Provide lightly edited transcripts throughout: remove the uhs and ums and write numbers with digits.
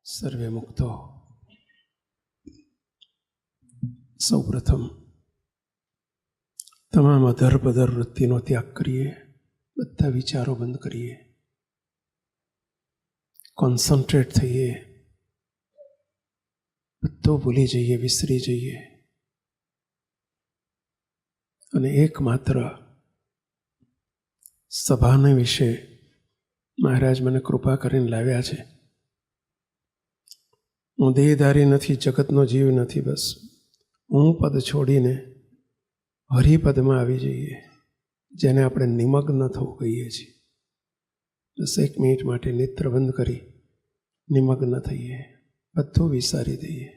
સર્વે મુક્તો. સૌ પ્રથમ તમામ અધર વૃત્તિનો ત્યાગ કરીએ, બધા વિચારો બંધ કરીએ, કોન્સન્ટ્રેટ થઈએ, બધું ભૂલી જઈએ, વિસરી જઈએ અને એકમાત્ર સભાને વિશે મહારાજ મને કૃપા કરીને લાવ્યા છે. હું દેહધારી નથી, જગતનો જીવ નથી, બસ હું પદ છોડીને હરિપદમાં આવી જઈએ, જેને આપણે નિમગ્ન થવું કહીએ છીએ. બસ 1 મિનિટ માટે નેત્ર બંધ કરી નિમગ્ન થઈએ, બધું વિસારી દઈએ.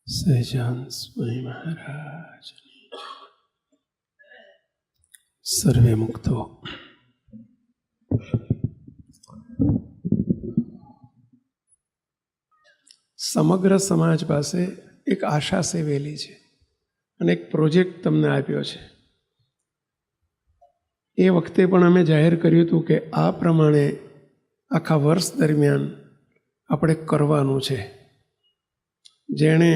સહજાન સ્વામી મહારાજ. સર્વે મુક્તો. સમગ્ર સમાજ પાસે એક આશા સેવેલી છે અને એક પ્રોજેક્ટ તમને આપ્યો છે. એ વખતે પણ અમે જાહેર કર્યું હતું કે આ પ્રમાણે આખા વર્ષ દરમિયાન આપણે કરવાનું છે. જેણે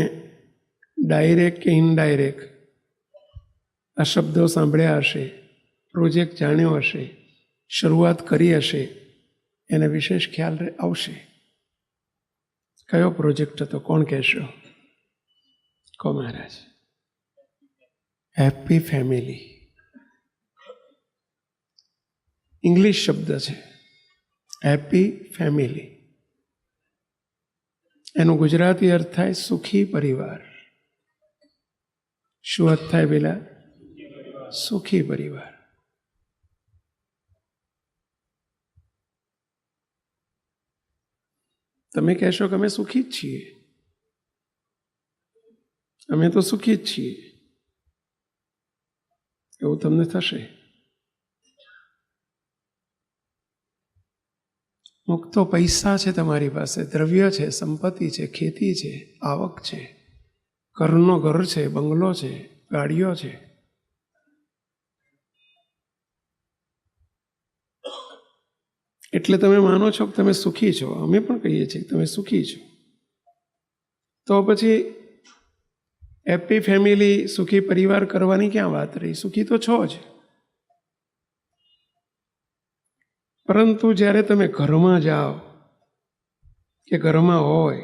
ડાયરેક્ટ કે ઇનડાયરેક્ટ આ શબ્દો સાંભળ્યા હશે, પ્રોજેક્ટ જાણ્યો હશે, શરૂઆત કરી હશે, એને વિશેષ ખ્યાલ આવશે. કયો પ્રોજેક્ટ હતો? કોણ કહેશો? કહો મહારાજ. Happy family. ઇંગ્લિશ શબ્દ છે હેપી ફેમિલી. એનો ગુજરાતી અર્થ થાય સુખી પરિવાર. શું અર્થ થાય પેલા? સુખી પરિવાર. તમે કહેશો કે અમે સુખી જ છીએ. અમે તો સુખી જ છીએ એવું તમને થશે. મુક્તો પૈસા છે તમારી પાસે, દ્રવ્ય છે, સંપત્તિ છે, ખેતી છે, આવક છે, ઘરનો ઘર છે, બંગલો છે, ગાડીઓ છે. એટલે તમે માનો છો કે તમે સુખી છો. અમે પણ કહીએ છીએ કે તમે સુખી છો. તો પછી હેપી ફેમિલી, સુખી પરિવાર કરવાની ક્યાં વાત રહી? સુખી તો છો જ. પરંતુ જ્યારે તમે ઘરમાં જાઓ કે ઘરમાં હોય,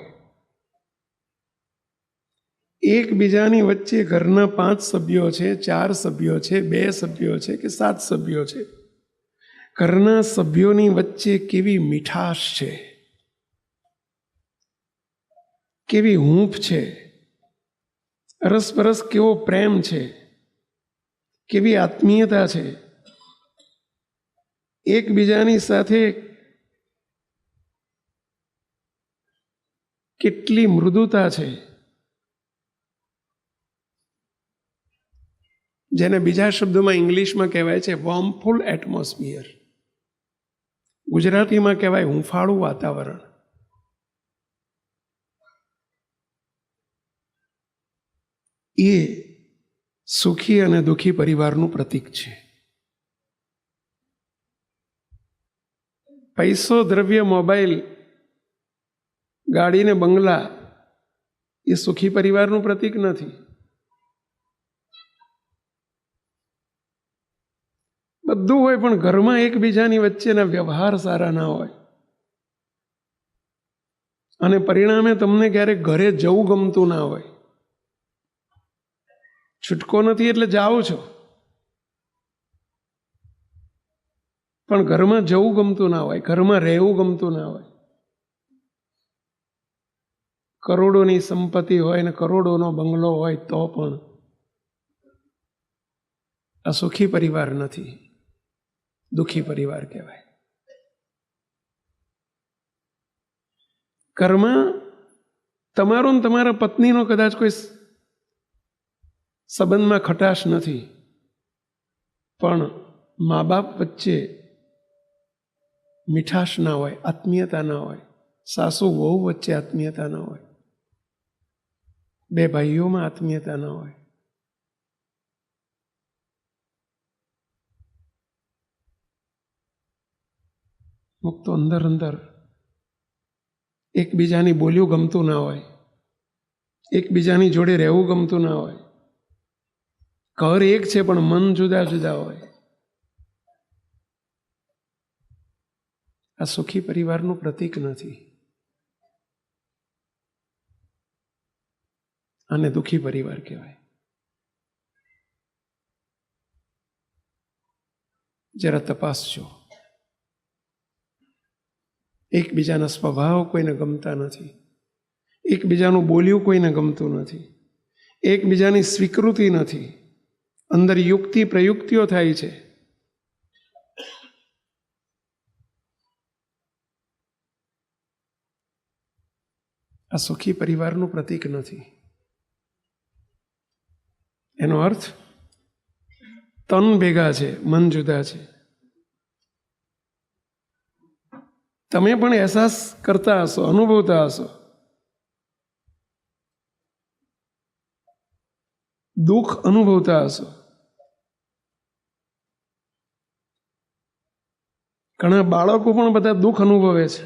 એકબીજાની વચ્ચે ઘરના 5 સભ્યો છે, 4 સભ્યો છે, 2 સભ્યો છે કે 7 સભ્યો છે, ઘરના સભ્યોની વચ્ચે કેવી મીઠાશ છે, કેવી હૂંફ છે, અરસપરસ કેવો પ્રેમ છે, કેવી આત્મીયતા છે, એકબીજાની સાથે કેટલી મૃદુતા છે, જેને બીજા શબ્દોમાં ઇંગ્લિશમાં કહેવાય છે વોર્મફુલ એટમોસ્ફિયર. ગુજરાતીમાં કહેવાય હૂંફાળું વાતાવરણ. એ સુખી અને દુઃખી પરિવારનું પ્રતીક છે. પૈસો, દ્રવ્ય, મોબાઈલ, ગાડીને બંગલા એ સુખી પરિવારનું પ્રતીક નથી. બધું હોય પણ ઘરમાં એકબીજાની વચ્ચેના વ્યવહાર સારા ના હોય, અને પરિણામે તમને ક્યારેક ઘરે જવું ગમતું ના હોય. છૂટકો નથી એટલે જાઓ છો, પણ ઘરમાં જવું ગમતું ના હોય, ઘરમાં રહેવું ગમતું ના હોય. કરોડોની સંપત્તિ હોય ને કરોડોનો બંગલો હોય તો પણ આ સુખી પરિવાર નથી, દુઃખી પરિવાર કહેવાય. ઘરમાં તમારો ને તમારા પત્નીનો કદાચ કોઈ સંબંધમાં ખટાશ નથી, પણ મા બાપ વચ્ચે મીઠાશ ના હોય, આત્મીયતા ના હોય, સાસુ વહુ વચ્ચે આત્મીયતા ના હોય, બે ભાઈઓમાં આત્મીયતા ના હોય. મુક્તો અંદર અંદર એકબીજાની બોલ્યું ગમતું ના હોય, એકબીજાની જોડે રહેવું ગમતું ના હોય. ઘર એક છે પણ મન જુદા જુદા હોય. આ સુખી પરિવારનું પ્રતીક નથી, અને દુઃખી પરિવાર કહેવાય. જરા તપાસજો. એકબીજાના સ્વભાવ કોઈને ગમતા નથી, એકબીજાનું બોલ્યું કોઈને ગમતું નથી, એકબીજાની સ્વીકૃતિ નથી, અંદર યુક્તિ પ્રયુક્તિઓ થાય છે. આ સુખી પરિવારનું પ્રતીક નથી. એનો અર્થ તન ભેગા છે, મન જુદા છે. તમે પણ અહેસાસ કરતા હશો, અનુભવતા હશો. દુઃખ અનુભવતા હશો. ઘણા બાળકો પણ બધા દુઃખ અનુભવે છે.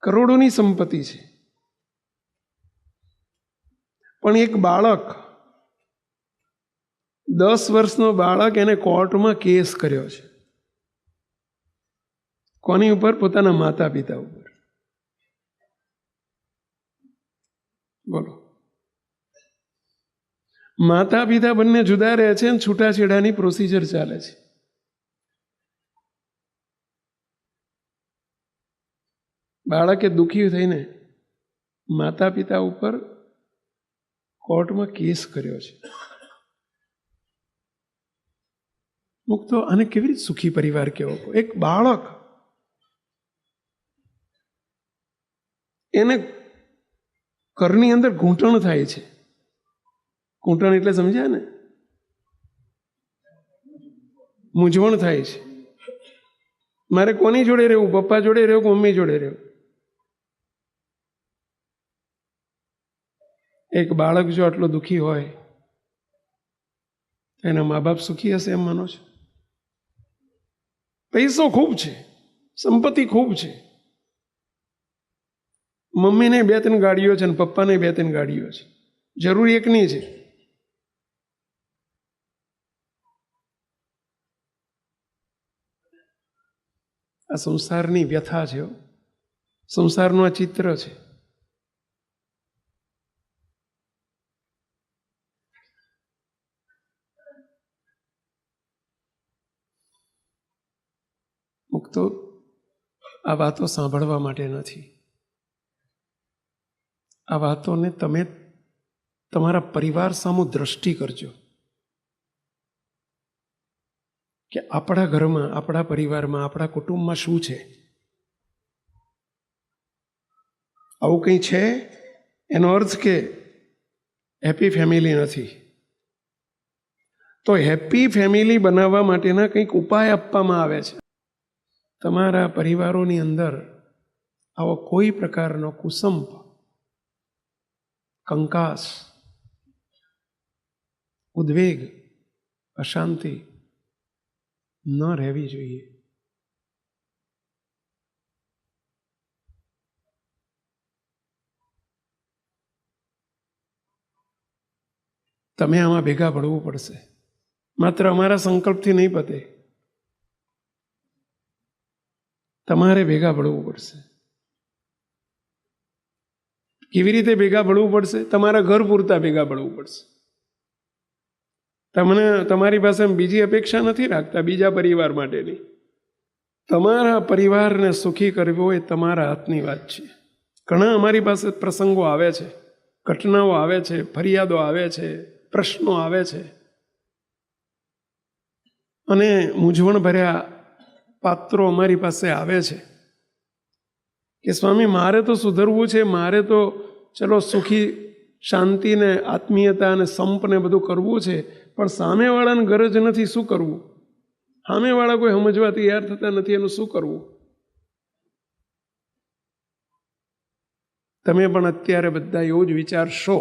કરોડોની સંપત્તિ છે, પણ એક બાળક, 10 વર્ષનો બાળક, એને કોર્ટમાં કેસ કર્યો છે. કોની ઉપર? પોતાના માતા પિતા ઉપર. બોલો, માતા પિતા બંને જુદા રહે છે અને છૂટાછેડાની પ્રોસિજર ચાલે છે. બાળકે દુઃખી થઈને માતા પિતા ઉપર કોર્ટમાં કેસ કર્યો છે. મુક્તો આને કેવી રીતે સુખી પરિવાર કહેવો? એક બાળક, એને ઘરની અંદર ઘૂંટણ થાય છે. ઘૂંટણ એટલે સમજ્યા ને? મૂંઝવણ થાય છે. મારે કોની જોડે રહેવું? પપ્પા જોડે રહેવું કે મમ્મી જોડે રહેવું? એક બાળક જો આટલો દુઃખી હોય, એના મા બાપ સુખી હશે એમ માનો છો? પૈસો ખૂબ છે, સંપત્તિ ખૂબ છે, મમ્મીને 2-3 ગાડીઓ છે ને પપ્પાને 2-3 ગાડીઓ છે, જરૂર એકની છે. આ સંસારની વ્યથા છે, સંસારનું આ ચિત્ર છે. મુક્તો આ વાતો સાંભળવા માટે નથી. આ વાતોને તમે તમારા પરિવાર સામુ દ્રષ્ટિ કરજો કે આપણા ઘરમાં, આપણા પરિવારમાં, આપણા કુટુંબમાં શું છે. આવું કંઈ છે એનો અર્થ કે હેપી ફેમિલી નથી. તો હેપી ફેમિલી બનાવવા માટેના કંઈક ઉપાય આપવામાં આવે છે. તમારા પરિવારોની અંદર આવો કોઈ પ્રકારનો કુસંપ, કંકાસ, ઉદ્વેગ, અશાંતિ ન રહેવી જોઈએ. તમે આમાં ભેગા પડવું પડશે. માત્ર અમારા સંકલ્પથી નહીં પતે, તમારે ભેગા પડવું પડશે. કેવી રીતે ભેગા પડવું પડશે? તમારા ઘર પૂરતા ભેગા પડવું પડશે. તમને તમારી પાસે બીજી અપેક્ષા નથી રાખતા બીજા પરિવાર માટેની. તમારા પરિવારને સુખી કરવો એ તમારા હાથની વાત છે. ઘણા અમારી પાસે પ્રસંગો આવે છે, ઘટનાઓ આવે છે, ફરિયાદો આવે છે, પ્રશ્નો આવે છે, અને મૂંઝવણ ભર્યા પાત્રો અમારી પાસે આવે છે કે સ્વામી મારે તો સુધરવું છે, મારે તો ચલો સુખી શાંતિને આત્મીયતા અને સંપને બધું કરવું છે, પણ સામેવાળાને ગરજ નથી, શું કરવું? સામેવાળા કોઈ સમજવા તૈયાર થતા નથી, એનું શું કરવું? તમે પણ અત્યારે બધા એવું જ વિચારશો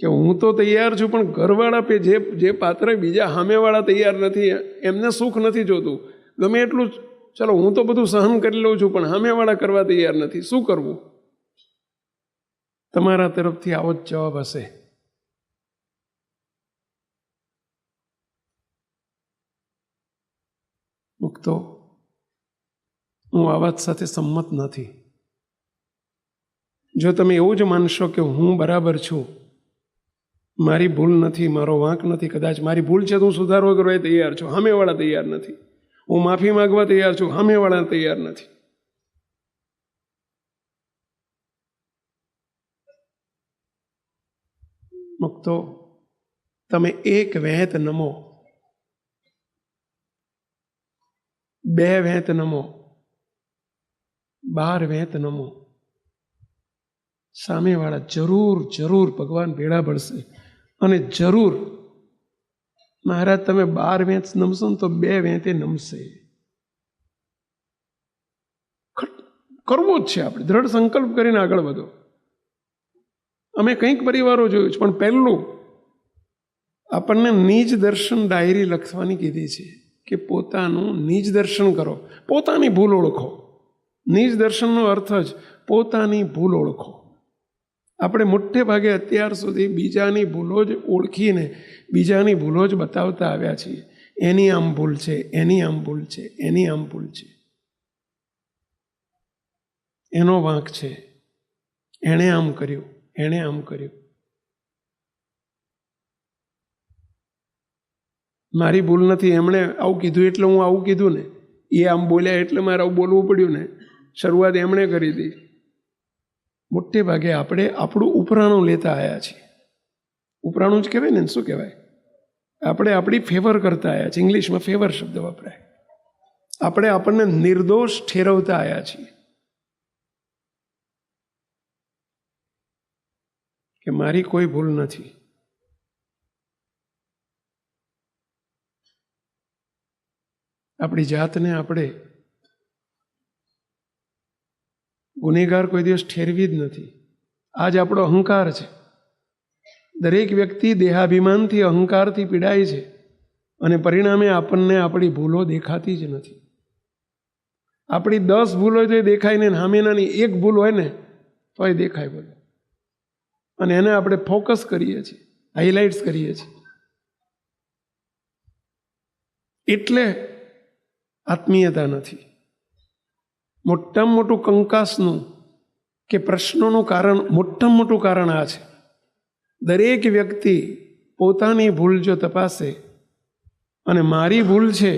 કે હું તો તૈયાર છું, પણ ઘરવાળા જે પાત્ર બીજા સામેવાળા તૈયાર નથી, એમને સુખ નથી જોતું. ગમે એટલું ચલો હું તો બધું સહન કરી લઉં છું, પણ સામેવાળા કરવા તૈયાર નથી, શું કરવું? તમારા તરફથી આવો જ જવાબ હશે. મુક્તો, હું આ વાત સાથે સંમત નથી. જો તમે એવું જ માનશો કે હું બરાબર છું, મારી ભૂલ નથી, મારો વાંક નથી, કદાચ મારી ભૂલ છે તો હું સુધારો કરવા તૈયાર છું, સામેવાળા તૈયાર નથી, હું માફી માંગવા તૈયાર છું, સામેવાળા તૈયાર નથી. મુક્તો, તમે એક વેંત નમો, 2 વેંત નમો, 12 વેંત નમો, સામેવાળા જરૂર ભગવાન ભેળા પડશે. અને જરૂર મહારાજ તમે 12 વેંત નમશો ને તો 2 વેંતે નમશે. કરવું જ છે આપણે, દ્રઢ સંકલ્પ કરીને આગળ વધો. અમે કંઈક પરિવારો જોયું છે, પણ પહેલું આપણને નિજ દર્શન ડાયરી લખવાની કીધી છે કે પોતાનું નિજ દર્શન કરો, પોતાની ભૂલ ઓળખો. નિજ દર્શનનો અર્થ જ પોતાની ભૂલ ઓળખો. આપણે મોટે ભાગે અત્યાર સુધી બીજાની ભૂલો જ ઓળખીને બીજાની ભૂલો જ બતાવતા આવ્યા છીએ. એની આમ ભૂલ છે, એની આમ ભૂલ છે, એની આમ ભૂલ છે, એનો વાંક છે, એણે આમ કર્યું, એણે આમ કર્યું. મારી ભૂલ નથી, એમણે આવું કીધું એટલે હું આવું કીધું ને, એ આમ બોલ્યા એટલે મારે આવું બોલવું પડ્યું ને, શરૂઆત એમણે કરી હતી. મોટે ભાગે આપણે આપણું ઉપરાણું લેતા આવ્યા છીએ. ઉપરાણું જ કહેવાય ને, શું કહેવાય? આપણે આપણી ફેવર કરતા આવ્યા છીએ. ઇંગ્લિશમાં ફેવર શબ્દ વપરાય. આપણે આપણને નિર્દોષ ઠેરવતા આવ્યા છીએ કે મારી કોઈ ભૂલ નથી. આપણી જાતને આપણે ગુનેગાર કોઈ દિવસ ઠેરવી જ નથી. આજ આપણો અહંકાર છે. દરેક વ્યક્તિ દેહાભિમાનથી, અહંકારથી પીડાય છે, અને પરિણામે આપણને આપણી ભૂલો દેખાતી જ નથી. આપણી 10 ભૂલો તો દેખાય ને, સામેનાની 1 ભૂલ હોય ને તો એ દેખાય બોલો, અને એને આપણે ફોકસ કરીએ છીએ, હાઇલાઇટ્સ કરીએ છીએ. એટલે આત્મીયતા નથી. મોટામાં મોટું કંકાસનું કે પ્રશ્નોનું કારણ, મોટામાં મોટું કારણ આ છે. દરેક વ્યક્તિ પોતાની ભૂલ જો તપાસે અને મારી ભૂલ છે,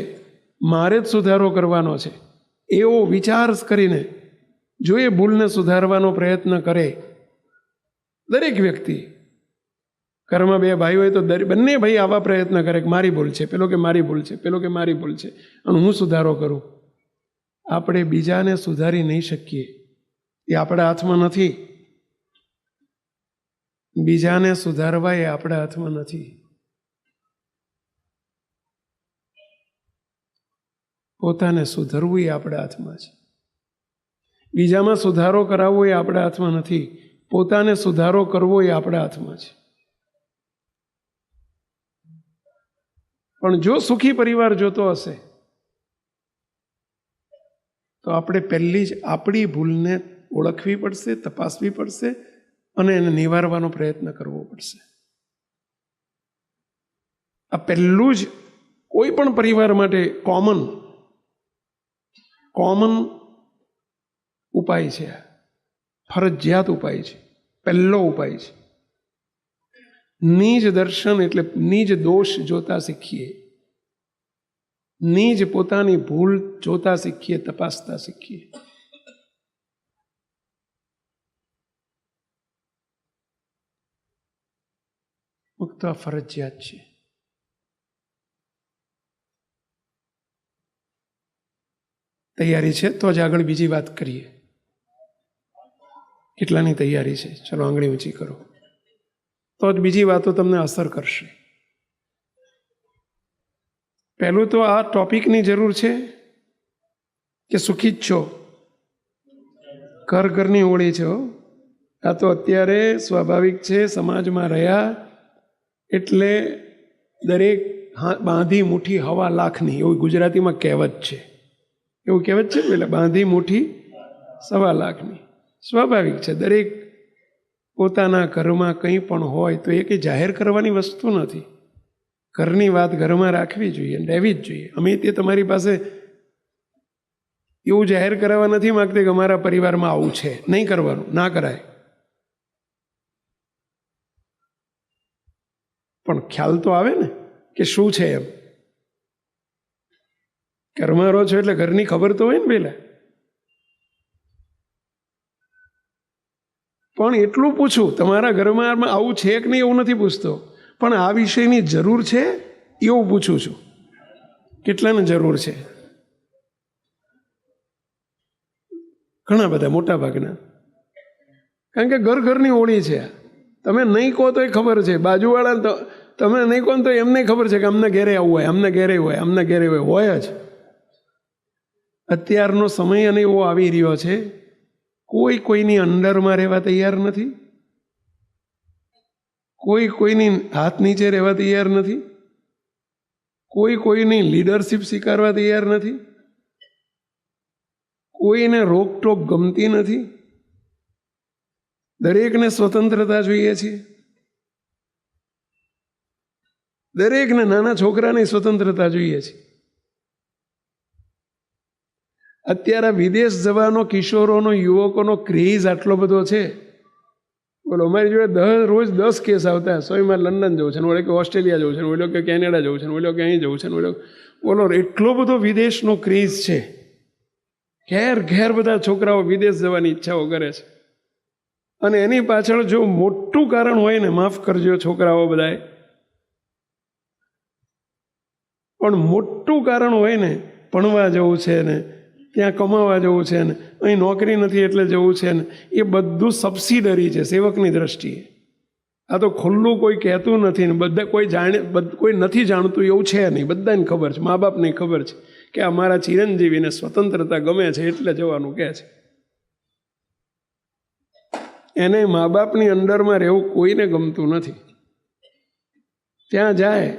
મારે જ સુધારો કરવાનો છે એવો વિચાર કરીને જો એ ભૂલને સુધારવાનો પ્રયત્ન કરે, દરેક વ્યક્તિ, ઘરમાં 2 ભાઈ હોય તો બંને ભાઈ આવા પ્રયત્ન કરે કે મારી ભૂલ છે, પેલો કે મારી ભૂલ છે, પેલો કે મારી ભૂલ છે, અને હું સુધારો કરું. આપણે બીજાને સુધારી નહીં શકીએ, એ આપણા હાથમાં નથી. બીજાને સુધારવા એ આપણા હાથમાં નથી. પોતાને સુધરવું એ આપણા હાથમાં છે. બીજામાં સુધારો કરાવવો એ આપણા હાથમાં નથી. પોતાને સુધારો કરવો એ આપણા હાથમાં છે. પણ જો સુખી પરિવાર જોતો હશે તો આપણે પહેલી જ આપણી ભૂલને ઓળખવી પડશે, તપાસવી પડશે, અને એને નિવારવાનો પ્રયત્ન કરવો પડશે. આ પહેલું જ કોઈ પણ પરિવાર માટે કોમન ઉપાય છે, ફરજિયાત ઉપાય છે, પહેલો ઉપાય છે. નિજ દર્શન એટલે નિજ દોષ જોતા શીખીએ, નિજ પોતાની ભૂલ જોતા શીખીએ, તપાસતા શીખીએ. મુક્ત ફરજિયાત છે. તૈયારી છે તો જ આગળ બીજી વાત કરીએ. કેટલાની તૈયારી છે? ચલો આંગળી ઊંચી કરો, તો જ બીજી વાતો તમને અસર કરશે. પહેલું તો આ ટોપિકની જરૂર છે કે સુખી જ છો, ઘરની ઓળી છો. આ તો અત્યારે સ્વાભાવિક છે, સમાજમાં રહ્યા એટલે દરેક બાંધી મુઠ્ઠી હવા લાખની, એવું ગુજરાતીમાં કહેવત છે. એવું કહેવત છે એટલે બાંધી મુઠ્ઠી સવા લાખની. સ્વાભાવિક છે, દરેક પોતાના ઘરમાં કંઈ પણ હોય તો એ કંઈ જાહેર કરવાની વસ્તુ નથી. ઘરની વાત ઘરમાં રાખવી જોઈએ, રહેવી જ જોઈએ. અમે તે તમારી પાસે એવું જાહેર કરાવવા નથી માગતા કે અમારા પરિવારમાં આવું છે, નહીં કરવાનું, ના કરાય. પણ ખ્યાલ તો આવે ને કે શું છે એમ. ઘરમાં રહો છો એટલે ઘરની ખબર તો હોય ને પહેલા. પણ એટલું પૂછું, તમારા ઘરમાં આવું છે કે નહીં એવું નથી પૂછતો, પણ આ વિષયની જરૂર છે એવું પૂછું છું. કેટલાને જરૂર છે? ઘણા બધા, મોટા ભાગના. કારણ કે ઘરની ઓળી છે. તમે નહીં કહો તો એ ખબર છે, બાજુવાળા તો તમે નહીં કહો તો એમને ખબર છે કે અમને ઘેરે આવું હોય, અમને ઘેરે હોય, અમને ઘેરે હોય જ. અત્યારનો સમય અને એવો આવી રહ્યો છે, કોઈ કોઈની અંડરમાં રહેવા તૈયાર નથી, કોઈ કોઈની હાથ નીચે રહેવા તૈયાર નથી, કોઈ કોઈની લીડરશિપ સ્વીકારવા તૈયાર નથી, કોઈને રોકટોક ગમતી નથી. દરેકને સ્વતંત્રતા જોઈએ છે. દરેકને, નાના છોકરાની સ્વતંત્રતા જોઈએ છે. અત્યારે વિદેશ જવાનો કિશોરોનો, યુવકોનો ક્રેઝ આટલો બધો છે. બોલો, અમારી જોડે રોજ 10 કેસ આવતા. સોયમાં લંડન જવું છે, ઓલો કે ઓસ્ટ્રેલિયા જવું છે, ઓલો કે કેનેડા જવું છે, ઓલો કે અહીં જવું છે, બોલો એટલો બધો વિદેશનો ક્રેઝ છે. ઘેર બધા છોકરાઓ વિદેશ જવાની ઈચ્છાઓ કરે છે. અને એની પાછળ જો મોટું કારણ હોય ને, માફ કરજો છોકરાઓ બધાએ, પણ મોટું કારણ હોય ને, ભણવા જવું છે ને, ત્યાં કમાવા જવું છે ને, અહીં નોકરી નથી એટલે જવું છે ને, એ બધું સબસિડરી છે સેવકની દ્રષ્ટિએ. આ તો ખુલ્લું કોઈ કહેતું નથી ને, બધા કોઈ નથી જાણતું એવું છે નહીં. બધાને ખબર છે, મા બાપને ખબર છે કે અમારા ચિરંજીવીને સ્વતંત્રતા ગમે છે એટલે જવાનું કહે છે. એને મા બાપની અંડરમાં રહેવું કોઈને ગમતું નથી. ત્યાં જાય,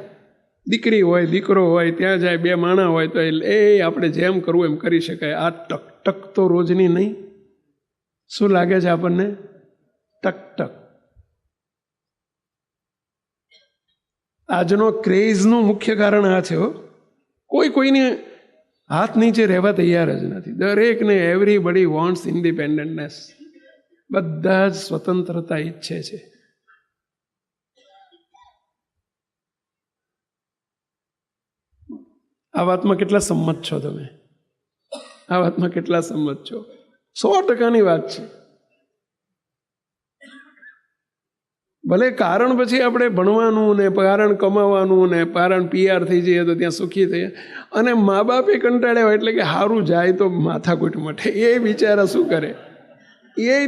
દીકરી હોય દીકરો હોય, ત્યાં જાય, બે માણા હોય તો એ આપણે જેમ કરવું એમ કરી શકાય. આ ટક તો રોજની નહીં. શું લાગે છે આપણને? ટક. આજનો ક્રેઝનું મુખ્ય કારણ આ છે. કોઈની હાથ નીચે રહેવા તૈયાર જ નથી. દરેકને એવરીબડી વોન્ટ્સ ઇન્ડિપેન્ડન્ટનેસ. બધા જ સ્વતંત્રતા ઈચ્છે છે. આ વાતમાં કેટલા સંમત છો તમે? આ વાતમાં કેટલા સંમત છો? 100%ની વાત છે. ભલે કારણ પછી આપણે ભણવાનું ને, કારણ કમાવાનું ને, કારણ PR થઈ જઈએ તો ત્યાં સુખી થઈએ, અને મા બાપે કંટાળ્યા હોય એટલે કે સારું જાય તો માથાકૂટ મટે. એ બિચારા શું કરે?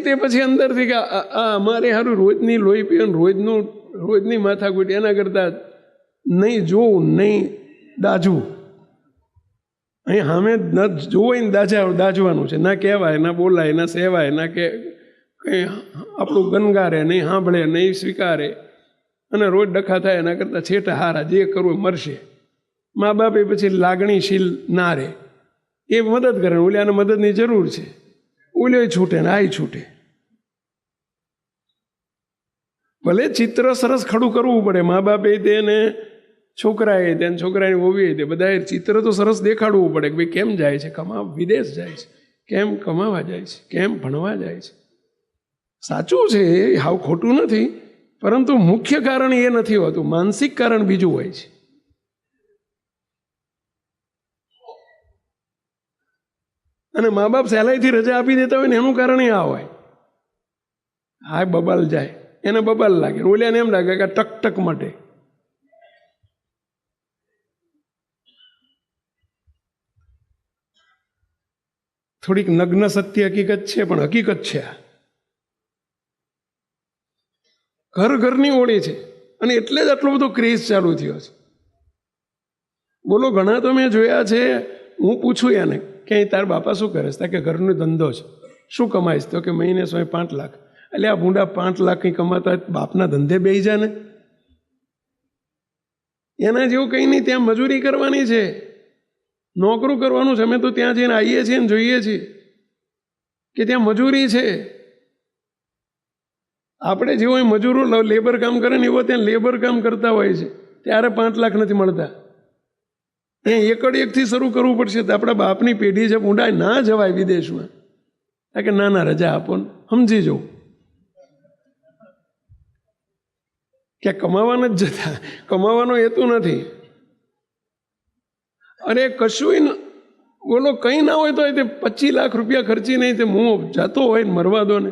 તે પછી અંદરથી કે આ અમારે સારું રોજની લોહી પીવાનું, રોજની માથાકૂટ, એના કરતાં નહીં જોવું, નહીં દાજવું. અહીં સામે જોવાય ને દાજવાનું છે. ના કહેવાય, ના બોલાય, ના સેવાય, ના કે કંઈ આપણું ગનગારે નહીં, સાંભળે નહીં, સ્વીકારે, અને રોજ ડખા થાય. એના કરતાં છેટા હારા, જે કરવું મરશે. મા બાપે પછી લાગણીશીલ ના રહે, એ મદદ કરે. ઓલિયાને મદદની જરૂર છે, ઓલિયો છૂટે ને આ છૂટે. ભલે ચિત્ર સરસ ખડું કરવું પડે. મા બાપે તેને છોકરાએ તે છોકરાની હોવી તે બધાએ ચિત્ર તો સરસ દેખાડવું પડે કે ભાઈ કેમ જાય છે વિદેશ જાય છે, કેમ કમાવા જાય છે, કેમ ભણવા જાય છે. સાચું છે, હાવ ખોટું નથી, પરંતુ મુખ્ય કારણ એ નથી હોતું, માનસિક કારણ બીજું હોય છે. અને મા બાપ સહેલાઈથી રજા આપી દેતા હોય ને એનું કારણ આ હોય, હા બબાલ જાય, એને બબાલ લાગે, ઓલ્યાને એમ લાગે કે ટક ટક માટે. થોડીક નગ્ન સત્ય હકીકત છે, પણ હકીકત છે. ઘર ઘરની ઓળી છે, અને એટલે જ આટલો બધો ક્રેઝ ચાલુ થયો છે. બોલો, ઘણા તો મેં જોયા છે, હું પૂછું એને કે તાર બાપા શું કરે છે, કે ઘરનો ધંધો છે, શું કમાઈશ, તો કે મહિને 5 લાખ. એટલે આ ભૂંડા 5 લાખ કંઈ કમાતા હોય બાપના ધંધે બેસી જાય ને. એના જેવું કંઈ નહીં, ત્યાં મજૂરી કરવાની છે, નોકરું કરવાનું છે. અમે તો ત્યાં જઈને આવીએ છીએ ને જોઈએ છીએ કે ત્યાં મજૂરી છે. આપણે જેવો મજૂરો લેબર કામ કરે ને એવો ત્યાં લેબર કામ કરતા હોય છે, ત્યારે 5 લાખ નથી મળતા. ત્યાં એકડ એકથી શરૂ કરવું પડશે. તો આપણા બાપની પેઢી છે, ઊંડા ના જવાય વિદેશમાં, કે ના રજા આપો ને સમજી જવું કે કમાવાના જ જતા, કમાવાનો હેતુ નથી. અરે કશું બોલો, કંઈ ના હોય તો તે 25 લાખ રૂપિયા ખર્ચી નહીં, તે હું જતો હોય ને મરવા દો ને.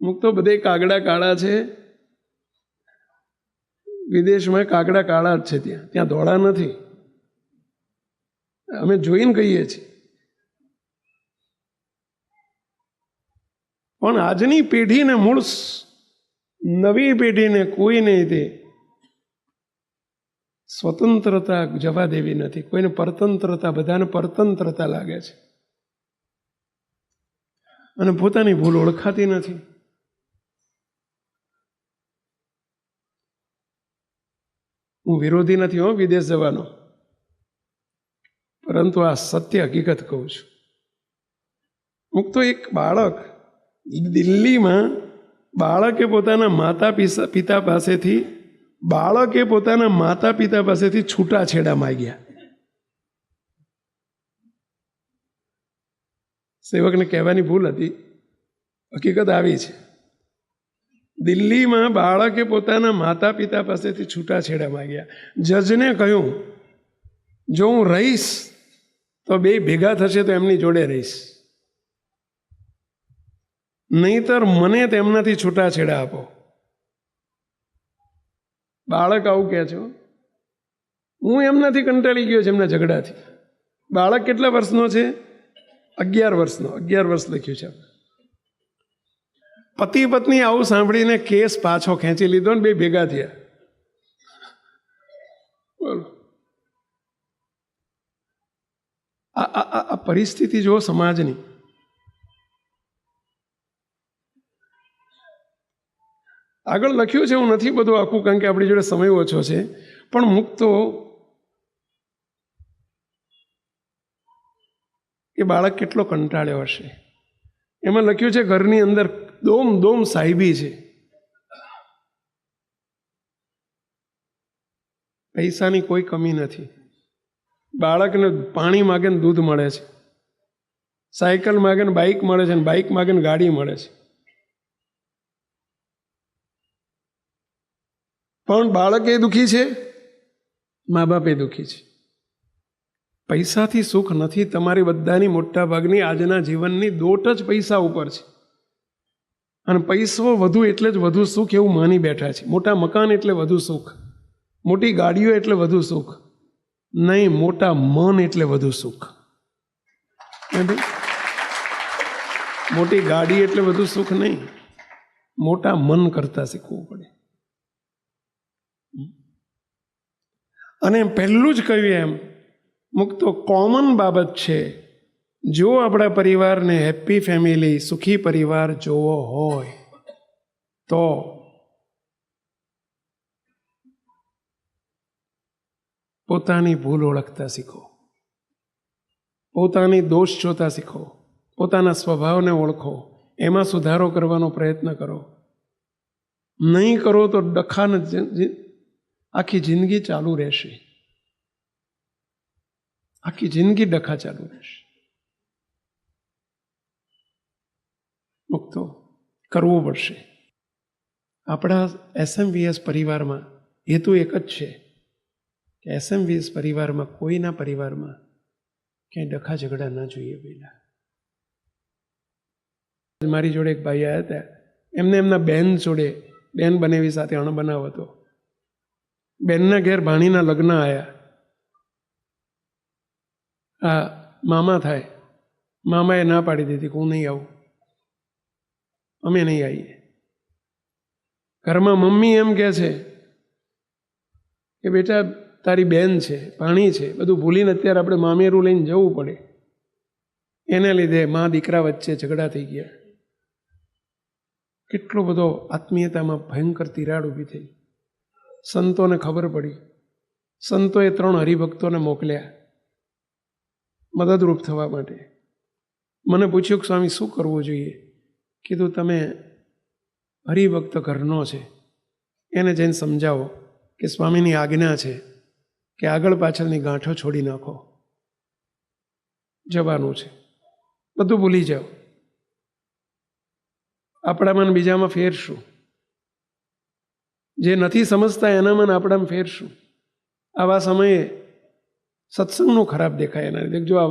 મુક તો બધે કાગડા કાળા છે, વિદેશમાં કાગડા કાળા જ છે, ત્યાં ધોળા નથી. અમે જોઈને કહીએ છીએ. પણ આજની પેઢીને, મૂળ નવી પેઢીને કોઈ નહીં તે સ્વતંત્રતા જવા દેવી નથી. કોઈને પરતંત્રતા, બધાને પરતંત્રતા લાગે છે, અને પોતાની ભૂલ ઓળખાતી નથી. હું વિરોધી નથી હો વિદેશ જવાનો, પરંતુ આ સત્ય હકીકત કહું છું. મુક તો એક બાળક દિલ્હીમાં, બાળકે પોતાના માતા પિતા પાસેથી છૂટાછેડા માંગ્યા. સેવકને કહેવાની ભૂલ હતી, હકીકત આવી છે. દિલ્હીમાં બાળકે પોતાના માતા પિતા પાસેથી છૂટાછેડા માંગ્યા. જજને કહ્યું, જો હું રહીશ તો બે ભેગા થશે તો એમની જોડે રહીશ, નહીતર મને તેમનાથી છૂટાછેડા આપો. બાળક આવું કહે છે, હું એમનાથી કંટાળી ગયો છે, એમના ઝઘડાથી. બાળક કેટલા વર્ષનો છે? 11 વર્ષનો. 11 વર્ષ લખ્યું છે. પતિ પત્ની આવું સાંભળીને કેસ પાછો ખેંચી લીધો ને બે ભેગા થયા. બોલો, આ પરિસ્થિતિ જો સમાજની. આગળ લખ્યું છે, હું નથી બધું આખું, કારણ કે આપણી જોડે સમય ઓછો છે, પણ મુક્તો એ બાળક કેટલો કંટાળ્યો હશે. એમાં લખ્યું છે, ઘરની અંદર દોમ સાહેબી છે, પૈસાની કોઈ કમી નથી. બાળકને પાણી માગે ને દૂધ મળે છે, સાયકલ માગે ને બાઇક મળે છે, ને બાઇક માગે ને ગાડી મળે છે. પણ બાળક એ દુઃખી છે, મા બાપ એ દુઃખી છે. પૈસાથી સુખ નથી. તમારી બધાની મોટા ભાગની આજના જીવનની દોટ જ પૈસા ઉપર છે, અને પૈસો વધુ એટલે જ વધુ સુખ એવું માની બેઠા છે. મોટા મકાન એટલે વધુ સુખ, મોટી ગાડીઓ એટલે વધુ સુખ નહીં, મોટા મન એટલે વધુ સુખ. મોટી ગાડી એટલે વધુ સુખ નહીં, મોટા મન કરતા શીખવું પડે. અને પહેલું જ કહ્યું એમ, મુક્તો કોમન બાબત છે. જો આપણા પરિવારને હેપી ફેમિલી, સુખી પરિવાર જોવો હોય તો પોતાની ભૂલ ઓળખતા શીખો, પોતાની દોષ જોતા શીખો, પોતાના સ્વભાવને ઓળખો, એમાં સુધારો કરવાનો પ્રયત્ન કરો. નહીં કરો તો ડખાન આખી જિંદગી ચાલુ રહેશે, આખી જિંદગી ડખા ચાલુ રહેશે. મુક્તો કરવું પડશે. આપણા એસએમવીએસ પરિવારમાં હેતુ એક જ છે કે એસએમવીએસ પરિવારમાં, કોઈના પરિવારમાં ક્યાંય ડખા ઝઘડા ના જોઈએ. પહેલા મારી જોડે એક ભાઈ આવ્યા હતા, એમને એમના બેન જોડે, બેન બનેવી સાથે અણબનાવ હતો. બેનના ઘેર ભાણીના લગ્ન આવ્યા. આ મામા થાય, મામાએ ના પાડી દીધી કે હું નહીં આવું, અમે નહીં આવીએ. ઘરમાં મમ્મી એમ કહે છે કે બેટા તારી બેન છે, ભાણી છે, બધું ભૂલીને અત્યારે આપણે મામેરું લઈને જવું પડે. એને લીધે મા દીકરા વચ્ચે ઝઘડા થઈ ગયા. કેટલો બધો આત્મીયતામાં ભયંકર તિરાડ ઊભી થઈ. સંતોને ખબર પડી. સંતોએ 3 હરિભક્તોને મોકલ્યા મદદરૂપ થવા માટે. મને પૂછ્યું કે સ્વામી શું કરવું જોઈએ? કીધું તમે હરિભક્ત ઘરનો છે, એને જઈને સમજાવો કે સ્વામીની આજ્ઞા છે કે આગળ પાછળની ગાંઠો છોડી નાખો, જવાનું છે, બધું ભૂલી જાઓ, આપણામાં બીજામાં ફેરશું, જે નથી સમજતા એનામાં આપણામાં ફેરશું. આવા સમયે સત્સંગનું ખરાબ દેખાય. એના લીધે જો આ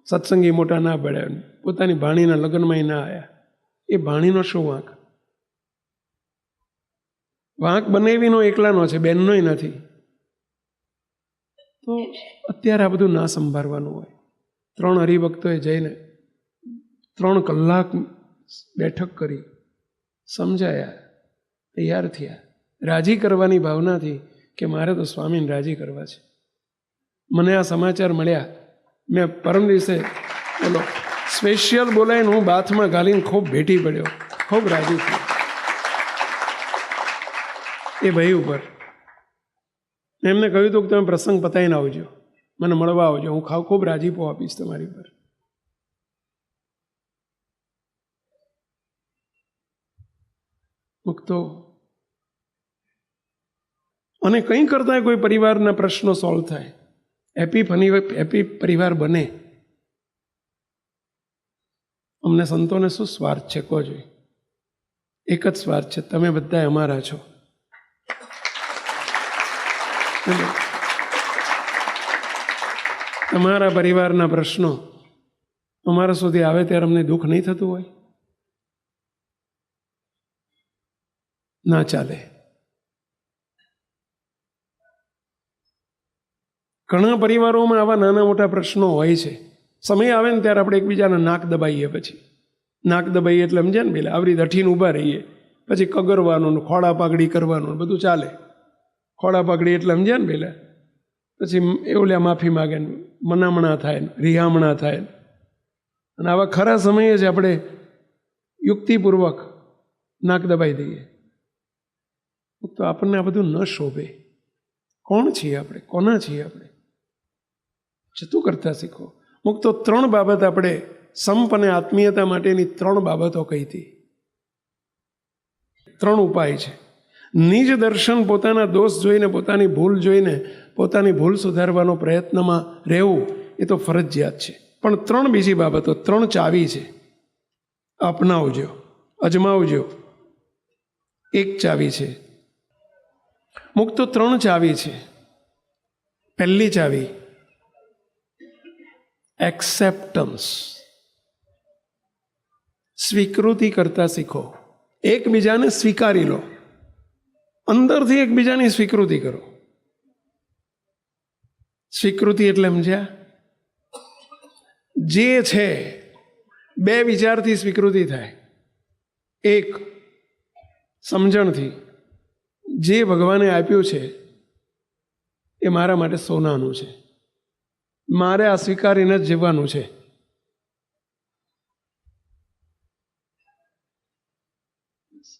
સત્સંગી મોટા ના બળ્યા, પોતાની ભાણીના લગ્નમાં ના આવ્યા, એ ભાણીનો શું વાંક? વાંક બનેવીનો એકલાનો છે, બેનનોય નથી. તો અત્યારે આ બધું ના સંભાળવાનું હોય. 3 હરિભક્તોએ જઈને 3 કલાક બેઠક કરી, સમજાયા, તૈયાર થયા, રાજી કરવાની ભાવનાથી કે મારે તો સ્વામીને રાજી કરવા છે. મને આ સમાચાર મળ્યા, મેં પરમ દિવસે બોલો સ્પેશિયલ બોલાવીને હું બાથમાં ઘાલીને ખૂબ ભેટી પડ્યો, ખૂબ રાજી થયો એ ભાઈ ઉપર. એમને કહ્યું હતું કે તમે પ્રસંગ પતાવીને આવજો, મને મળવા આવજો, હું ખૂબ રાજીપો આપીશ તમારી પર. મુક્તો અને કંઈ કરતા કોઈ પરિવારના પ્રશ્નો સોલ્વ થાય, હેપી પરિવાર બને. અમને સંતોને શું સ્વાર્થ છે કહો જોઈએ? એક જ સ્વાર્થ છે, તમે બધા અમારા છો. તમારા પરિવારના પ્રશ્નો અમારા સુધી આવે ત્યારે અમને દુઃખ નહીં થતું હોય? ના ચાલે. ઘણા પરિવારોમાં આવા નાના મોટા પ્રશ્નો હોય છે. સમય આવે ને ત્યારે આપણે એકબીજાના નાક દબાઈએ. પછી નાક દબાઈએ એટલે સમજ્યા ને, પેલા આવરી દઠીને ઊભા રહીએ, પછી કગરવાનું, ખોળા પાઘડી કરવાનું, બધું ચાલે. ખોળા પાઘડી એટલે સમજ્યા ને પેલા, પછી એવું માફી માગે, મનામણા થાય, રિહામણા થાય. અને આવા ખરા સમયે જ આપણે યુક્તિપૂર્વક નાક દબાઈ દઈએ. તો આપણને આ બધું ન શોભે. કોણ છીએ આપણે? કોના છીએ આપણે? જતું કરતા શીખો. મુક્તો 3 બાબત આપણે સંપ અને આત્મીયતા માટેની 3 બાબતો કહી હતી. 3 ઉપાય છે. નિજ દર્શન, પોતાના દોષ જોઈને, પોતાની ભૂલ જોઈને પોતાની ભૂલ સુધારવાનો પ્રયત્નમાં રહેવું એ તો ફરજિયાત છે. પણ 3 બીજી બાબતો, 3 ચાવી છે. અપનાવજો, અજમાવજો. 1 ચાવી છે. મુક્તો 3 ચાવી છે. પહેલી ચાવી એક્સેપ્ટન્સ, સ્વીકૃતિ કરતા શીખો. એકબીજાને સ્વીકારી લો, અંદરથી એકબીજાની સ્વીકૃતિ કરો. સ્વીકૃતિ એટલે સમજ્યા? જે છે 2 વિચારથી સ્વીકૃતિ થાય. 1 સમજણથી, જે ભગવાને આપ્યું છે એ મારા માટે સોનાનું છે, મારે આ સ્વીકારીને જ જીવવાનું છે.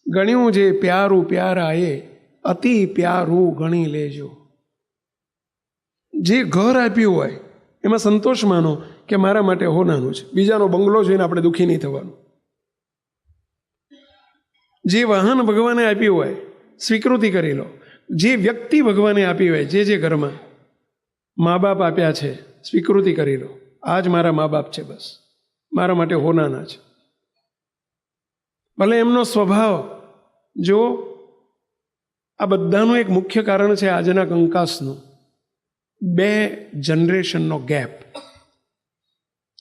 ગણ્યું જે પ્યારું પ્યારા એ અતિ પ્યારું ગણી લેજો. જે ઘર આપ્યું હોય એમાં સંતોષ માનો કે મારા માટે હોનાનું છે. બીજાનો બંગલો જોઈને આપણે દુઃખી નહીં થવાનું. જે વાહન ભગવાને આપ્યું હોય સ્વીકૃતિ કરી લો, જે વ્યક્તિ ભગવાને આપી હોય, જે ઘરમાં મા બાપ આપ્યા છે સ્વીકૃતિ કરી લો, આ જ મારા મા બાપ છે, બસ મારા માટે હોનાના છે. ભલે એમનો સ્વભાવ જો, આ બધાનું એક મુખ્ય કારણ છે આજના કંકાસનું 2 જનરેશનનો ગેપ.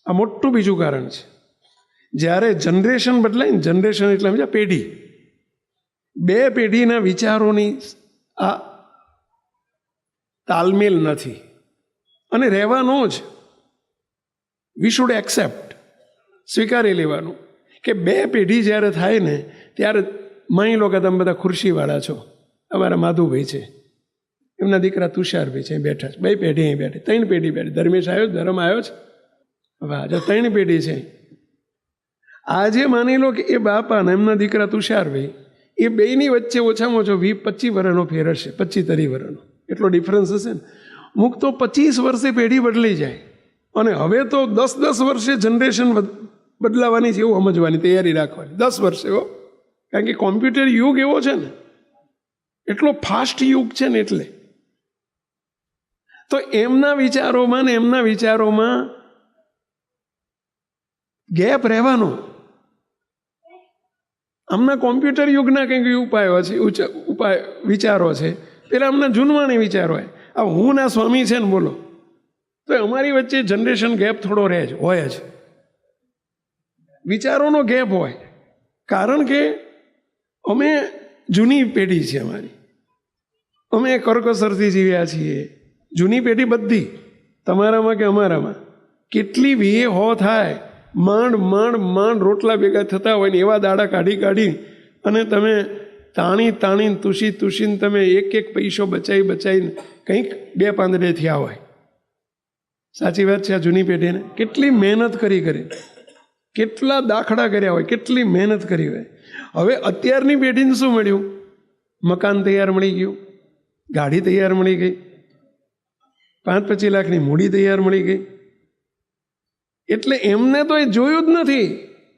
આ મોટું બીજું કારણ છે. જ્યારે જનરેશન બદલાય ને, જનરેશન એટલે સમજ્યા પેઢી, 2 પેઢીના વિચારોની આ તાલમેલ નથી અને રહેવાનો જ. વી શુડ એક્સેપ્ટ, સ્વીકારી લેવાનું કે 2 પેઢી જ્યારે થાય ને ત્યારે માની લો કે તમે બધા ખુરશીવાળા છો. અમારા માધુભાઈ છે, એમના દીકરા તુષારભાઈ છે, બેઠા છે. 2 પેઢી અહીં બેઠી, 3 પેઢી બેઠી. ધર્મેશ આવ્યો, ધર્મ આવ્યો છે. હવે આજે 3 પેઢી છે. આજે માની લો કે એ બાપા ને એમના દીકરા તુષારભાઈ, એ બેયની વચ્ચે ઓછામાં ઓછો 20-25 વર્ષનો ફેર હશે, 25-30 વર્ષનો એટલો ડિફરન્સ હશે ને. મુક તો 25 વર્ષે પેઢી બદલી જાય અને હવે તો 10-10 વર્ષે જનરેશન બદલાવાની છે એવું સમજવાની તૈયારી રાખવાની. 10 વર્ષે હો, કારણ કે કોમ્પ્યુટર યુગ એવો છે ને, એટલો ફાસ્ટ યુગ છે ને, એટલે તો એમના વિચારોમાં ગેપ રહેવાનો. આમના કોમ્પ્યુટર યુગના કંઈક ઉપાયો છે, વિચારો છે, પેલા આમના જૂનવાણી વિચારો હોય. આ હું ના સ્વામી છે ને બોલો, તો અમારી વચ્ચે જનરેશન ગેપ થોડો રહે જ, હોય જ. વિચારોનો ગેપ હોય, કારણ કે અમે જૂની પેઢી છે અમારી, અમે કરકસરથી જીવ્યા છીએ. જૂની પેઢી બધી, તમારામાં કે અમારામાં, કેટલી વીએ હો થાય, માંડ રોટલા ભેગા થતા હોય ને એવા દાડા કાઢી અને તમે તાણીને તુષીને તમે એક પૈસો બચાવીને કંઈક 2 પાંદડે થયા હોય. સાચી વાત છે. આ જૂની પેઢીને કેટલી મહેનત કરી, કેટલા દાખલા કર્યા હોય, કેટલી મહેનત કરી હોય. હવે અત્યારની પેઢીને શું મળ્યું? મકાન તૈયાર મળી ગયું, ગાડી તૈયાર મળી ગઈ, 5-25 લાખની મૂડી તૈયાર મળી ગઈ. એટલે એમને તો એ જોયું જ નથી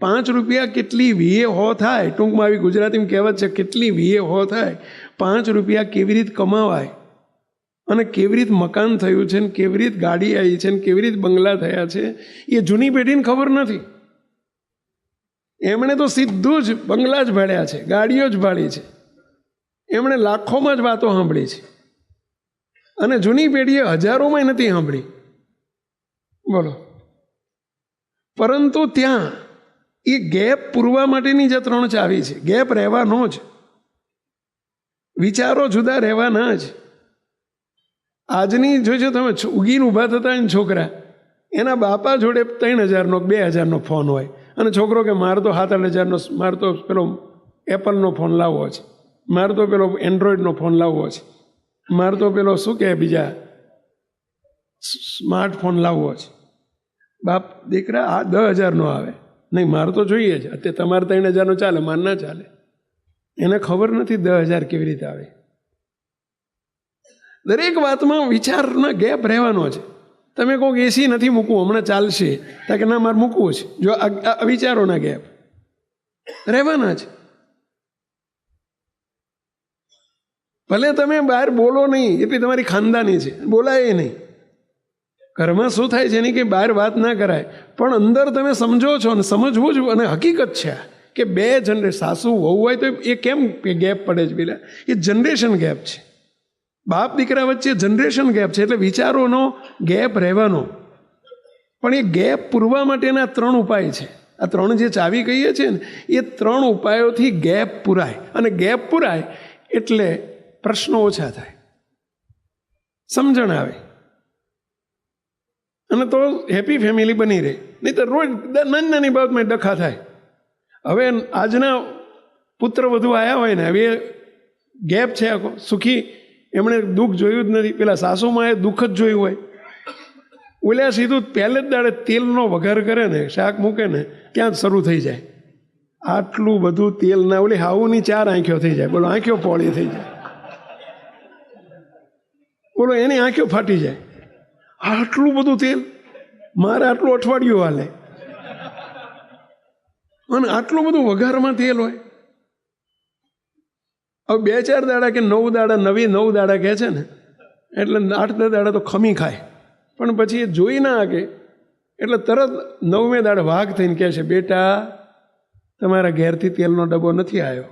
5 રૂપિયા કેટલી વીએ હો થાય. ટૂંકમાં આવી ગુજરાતીમાં કહેવત છે, કેટલી વીએ હો થાય, 5 રૂપિયા કેવી રીતે કમાવાય અને કેવી રીતે મકાન થયું છે ને કેવી રીતે ગાડી આવી છે ને કેવી રીતે બંગલા થયા છે, એ જૂની પેઢીને ખબર નથી. એમણે તો સીધું જ બંગલા જ ભાડ્યા છે, ગાડીઓ જ ભાડી છે, એમણે લાખોમાં જ વાતો સાંભળી છે અને જૂની પેઢીએ હજારોમાં નથી સાંભળી. બોલો. પરંતુ ત્યાં એ ગેપ પૂરવા માટેની જે 3 ચાવી છે, ગેપ રહેવાનો જ, વિચારો જુદા રહેવાના જ. આજની જોજો તમે, ઉગીને ઊભા થતા હોય ને છોકરા, એના બાપા જોડે 3000નો 2000નો ફોન હોય અને છોકરો કે મારે તો 7-8 હજારનો, મારે તો પેલો એપલનો ફોન લાવવો છે, મારે તો પેલો એન્ડ્રોઈડનો ફોન લાવવો છે, મારે તો પેલો શું કહે બીજા સ્માર્ટફોન લાવવો છે. બાપ દીકરા આ 10,000નો આવે, નહીં મારે તો જોઈએ જ. અત્યારે તમારે 3000નો ચાલે, માર ના ચાલે. એને ખબર નથી 10,000 કેવી રીતે આવે. દરેક વાતમાં વિચારના ગેપ રહેવાનો છે. તમે કહો એસી નથી મૂકવું, હમણાં ચાલશે, તો કે ના મારે મૂકવું છે. જો આ વિચારોના ગેપ રહેવાના છે. ભલે તમે બહાર બોલો નહીં, એટલી તમારી ખાનદાની છે, બોલાય નહીં. ઘરમાં શું થાય છે એની કે બહાર વાત ના કરાય, પણ અંદર તમે સમજો છો અને સમજવું જ. અને હકીકત છે કે 2 જનરેશન સાસુ વહુ હોય તો એ કેમ ગેપ પડે છે પેલા, એ જનરેશન ગેપ છે. બાપ દીકરા વચ્ચે જનરેશન ગેપ છે, એટલે વિચારોનો ગેપ રહેવાનો. પણ એ ગેપ પૂરવા માટેના 3 ઉપાય છે. આ 3 જે ચાવી કહીએ છીએ ને, એ 3 ઉપાયોથી ગેપ પૂરાય. અને ગેપ પૂરાય એટલે પ્રશ્નો ઓછા થાય, સમજણ આવે અને તો હેપી ફેમિલી બની રહે. નહીં તો રોજ નાની બાબતમાં ડખા થાય. હવે આજના પુત્ર વધુ આવ્યા હોય ને, હવે ગેપ છે આખો. સુખી એમણે દુઃખ જોયું જ નથી. પેલા સાસુમાં એ દુઃખ જ જોયું હોય. ઓલ્યા સીધું પહેલે જ દાડે તેલનો વઘાર કરે ને, શાક મૂકે ને, ત્યાં જ શરૂ થઈ જાય. આટલું બધું તેલ ના, ઓલી હાવુની 4 આંખો થઈ જાય. બોલો, આંખો પોળી થઈ જાય. બોલો, એની આંખો ફાટી જાય. આટલું બધું તેલ, મારે આટલું અઠવાડિયું હાલે. અને આટલું બધું વઘારમાં તેલ હોય. હવે 2-4 દાડા કે 9 દાડા, 9 દાડા કહે છે ને, એટલે 8-10 દાડા તો ખમી ખાય, પણ પછી એ જોઈ ના શકે એટલે તરત 9મે દાડે વાઘ થઈને કહે છે, બેટા તમારા ઘેરથી તેલનો ડબ્બો નથી આવ્યો.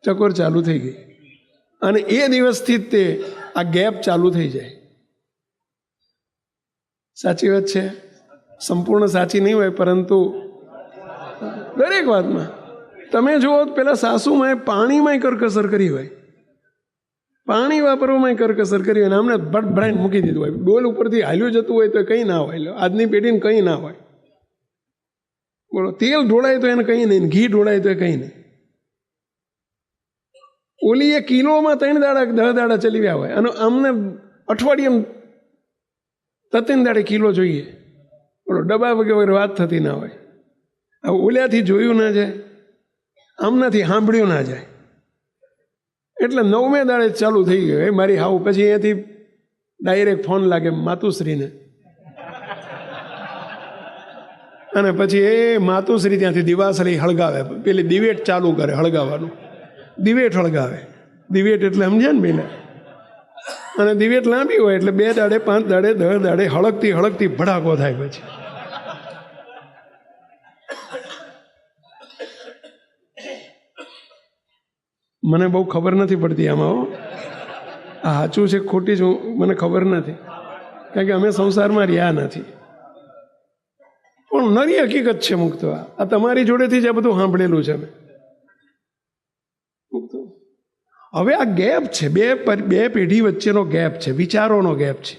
ચકોર ચાલુ થઈ ગઈ. અને એ દિવસથી જ તે આ ગેપ ચાલુ થઈ જાય. સાચી વાત છે, સંપૂર્ણ સાચી નહીં હોય, પરંતુ દરેક વાતમાં તમે જુઓ, પેલા સાસુમાએ પાણીમાંય કરકસર કરી હોય, પાણી વાપરવામાં કરકસર કરી હોય, અમને ભડભડાઈને મૂકી દીધું હોય, ડોલ ઉપરથી હાલ્યું જતું હોય તો કંઈ ના હોય, આજની પેઢીને કંઈ ના હોય. બોલો, તેલ ઢોળાય તો એને કંઈ નહીં, ઘી ઢોળાય તો એ કંઈ નહીં. ઓલી એ કિલોમાં 3 દાડા 10 દાડા ચલી ગયા હોય, અને અમને અઠવાડિયામાં 3 દાડે કિલો જોઈએ. બોલો, ડબ્બા વગેરે વાત થતી ના હોય. હવે ઓલ્યાથી જોયું ના જાય, આમનાથી સાંભળ્યું ના જાય, એટલે 9મે દાડે ચાલુ થઈ ગયો. એ મારી હાવ. પછી અહીંયાથી ડાયરેક્ટ ફોન લાગે માતુશ્રીને, અને પછી એ માતુશ્રી ત્યાંથી દિવાસળી હળગાવે, પેલી દિવેટ ચાલુ કરે હળગાવવાનું. દિવેટ હળગાવે, દિવેટ એટલે સમજ્યા ને પેલા. અને દિવેટ લાંબી હોય એટલે 2 દાડે 5 દાડે 10 દાડે હળગતી હળગતી ભડાકો થાય. પછી મને બહુ ખબર નથી પડતી આમાં, આ સાચું છે ખોટી છે મને ખબર નથી, કારણ કે અમે સંસારમાં રહ્યા નથી. પણ નરી હકીકત છે મુક્ત. આ તમારી જોડેથી જ આ બધું સાંભળેલું છે. હવે આ ગેપ છે, બે પેઢી વચ્ચેનો ગેપ છે, વિચારોનો ગેપ છે.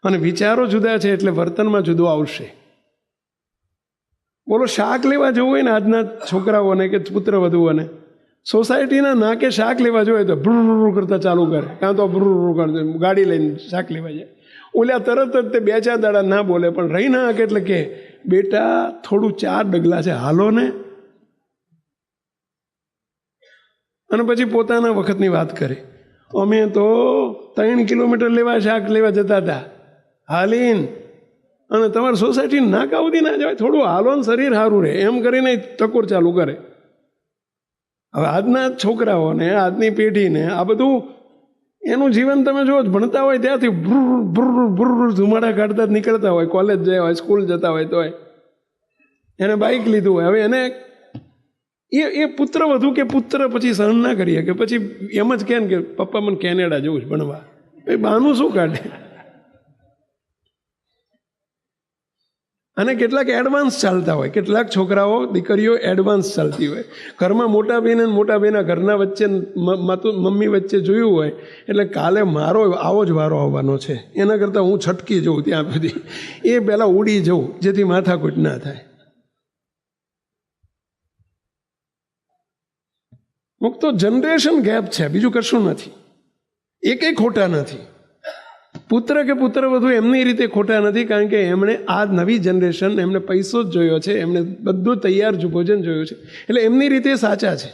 અને વિચારો જુદા છે એટલે વર્તનમાં જુદો આવશે. બોલો, શાક લેવા જવું હોય ને આજના છોકરાઓને કે પુત્ર વધુઓને, સોસાયટીના નાકે શાક લેવા જોઈએ તો ભ્રુર કરતા ચાલુ કરે, કાં તો ભ્રુર કરે, ગાડી લઈને શાક લેવા જાય. ઓલ્યા તરત જ તે 2-4 દાડા ના બોલે, પણ રહી ના શકે એટલે કે બેટા થોડું 4 ડગલા છે હાલો ને. અને પછી પોતાના વખતની વાત કરે, અમે તો 3 કિલોમીટર લેવા શાક લેવા જતા હતા હાલીન, અને તમારી સોસાયટી નાકા સુધી ના જવાય, થોડું હાલો ને શરીર સારું રહે, એમ કરીને ટકોર ચાલુ કરે. હવે આજના છોકરાઓને, આજની પેઢીને આ બધું એનું જીવન તમે જો ભણતા હોય ત્યાંથી ભ્રુર ભ્રુર ભ્રુર ધુમાડા કાઢતા જ નીકળતા હોય, કોલેજ જાય હોય, સ્કૂલ જતા હોય, તોય એને બાઇક લીધું હોય. હવે એને એ પુત્ર વધુ કે પુત્ર પછી સહન ના કરીએ, કે પછી એમ જ કે પપ્પા મને કેનેડા જવું છે ભણવા, એ બહાનું શું કાઢે. અને કેટલાક એડવાન્સ ચાલતા હોય, કેટલાક છોકરાઓ દીકરીઓ એડવાન્સ ચાલતી હોય. ઘરમાં મોટા બેન અને મોટા બેના ઘરના વચ્ચે મમ્મી વચ્ચે જોયું હોય એટલે કાલે મારો આવો જ વારો આવવાનો છે, એના કરતાં હું છટકી જઉં ત્યાં સુધી, એ પહેલાં ઉડી જવું જેથી માથાકૂટ ના થાય. મુક્તો જનરેશન ગેપ છે, બીજું કશું નથી. એકેય ખોટા નથી. પુત્ર કે પુત્ર વધુ એમની રીતે ખોટા નથી, કારણ કે એમણે આ નવી જનરેશન, એમને પૈસો જ જોયો છે, એમને બધું તૈયાર ભોજન જોયું છે, એટલે એમની રીતે સાચા છે.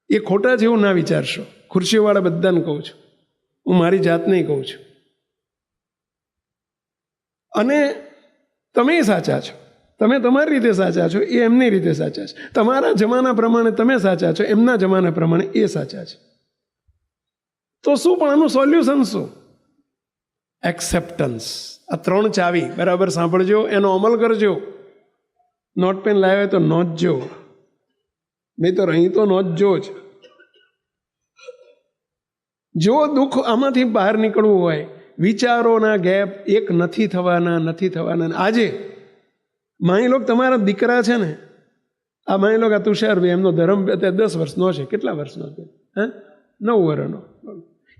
એ ખોટા છે એવું ના વિચારશો. ખુરશીવાળા બધાને કહું છું, હું મારી જાતને કહું છું. અને તમે સાચા છો, તમે તમારી રીતે સાચા છો, એ એમની રીતે સાચા છે. તમારા જમાના પ્રમાણે તમે સાચા છો, એમના જમાના પ્રમાણે એ સાચા છે. તો શું, પણ આનું સોલ્યુશન શું? એક્સેપ્ટન્સ. આ 3 ચાવી બરાબર સાંભળજો, એનો અમલ કરજો. નોટ પેન લાવ્યો તો નોંધજો, નહીં તો અહીં તો નોંધજો જ. જો દુઃખ આમાંથી બહાર નીકળવું હોય, વિચારોના ગેપ એક નથી થવાના. આજે માની લો તમારા દીકરા છે ને, આ માની લો આ તુષારભાઈ, એમનો ધર્મ અત્યારે 10 વર્ષનો છે. કેટલા વર્ષનો છે? 9 વર્ષનો.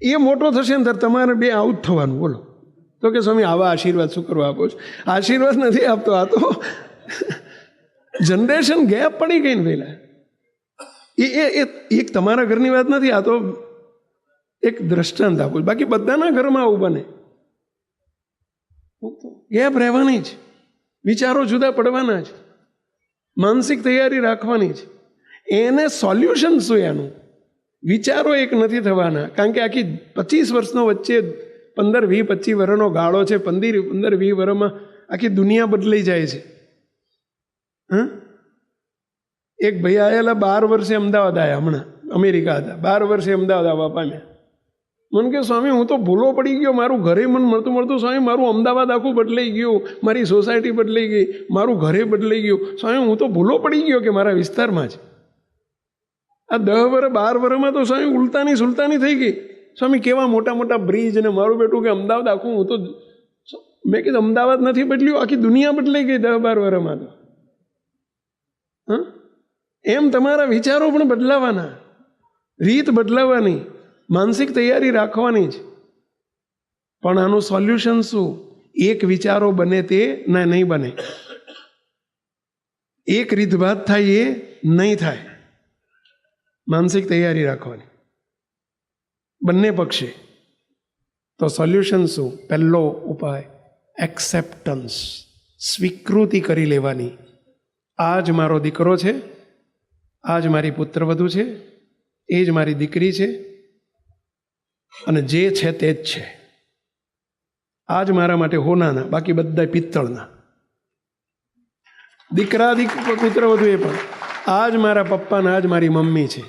એ મોટો થશે ને ત્યારે તમારે 2 આવું જ થવાનું. બોલો તો કે સ્વામી આવા આશીર્વાદ શું કરવા આપો છો? આશીર્વાદ નથી આપતો, આ તો જનરેશન ગેપ પડી ગઈ ને પહેલા. એ એક તમારા ઘરની વાત નથી, આ તો એક દ્રષ્ટાંત આપું. બાકી બધાના ઘરમાં આવું બને. ગેપ રહેવાની જ, વિચારો જુદા પડવાના જ, માનસિક તૈયારી રાખવાની જ. એને સોલ્યુશન શું એનું? વિચારો એક નથી થવાના, કારણ કે આખી 25 વર્ષનો વચ્ચે 15, 20, 25 વર્ષનો ગાળો છે. 15, 20 વર્ષમાં આખી દુનિયા બદલાઈ જાય છે. એક ભાઈ આવેલા 12 વર્ષે અમદાવાદ આવ્યા, હમણાં અમેરિકા હતા, 12 વર્ષે અમદાવાદ આવવા પામ્યા. મને કે સ્વામી હું તો ભૂલો પડી ગયો, મારું ઘરે મને મળતું સ્વામી મારું અમદાવાદ આખું બદલાઈ ગયું, મારી સોસાયટી બદલાઈ ગઈ, મારું ઘરે બદલાઈ ગયું સ્વામી, હું તો ભૂલો પડી ગયો કે મારા વિસ્તારમાં જ આ 10 વર્ષ 12 વર્ષમાં તો સ્વામી ઉલતાની સુલતાની થઈ ગઈ. સ્વામી કેવા મોટા મોટા બ્રિજ, અને મારું બેટું કે અમદાવાદ આખું, હું તો મેં કીધું અમદાવાદ નથી બદલ્યું, આખી દુનિયા બદલાઈ ગઈ 10-12 વર્ષમાં તો. હા, એમ તમારા વિચારો પણ બદલાવાના, રીત બદલાવાની, માનસિક તૈયારી રાખવાની જ. પણ આનું સોલ્યુશન શું? એક વિચારો બને તે ના નહીં બને, એક રીતભાત થાય એ નહીં થાય. માનસિક તૈયારી રાખવાની બંને પક્ષે. તો સોલ્યુશન શું? પહેલો ઉપાય એક્સેપ્ટન્સ, સ્વીકૃતિ કરી લેવાની. આ જ મારો દીકરો છે, આ જ મારી પુત્રવધુ છે, એ જ મારી દીકરી છે, અને જે છે તે જ છે. આ જ મારા માટે હોનાના, બાકી બધા પિત્તળના. દીકરા પુત્રવધુ એ પણ આ જ મારા પપ્પા ને આ જ મારી મમ્મી છે.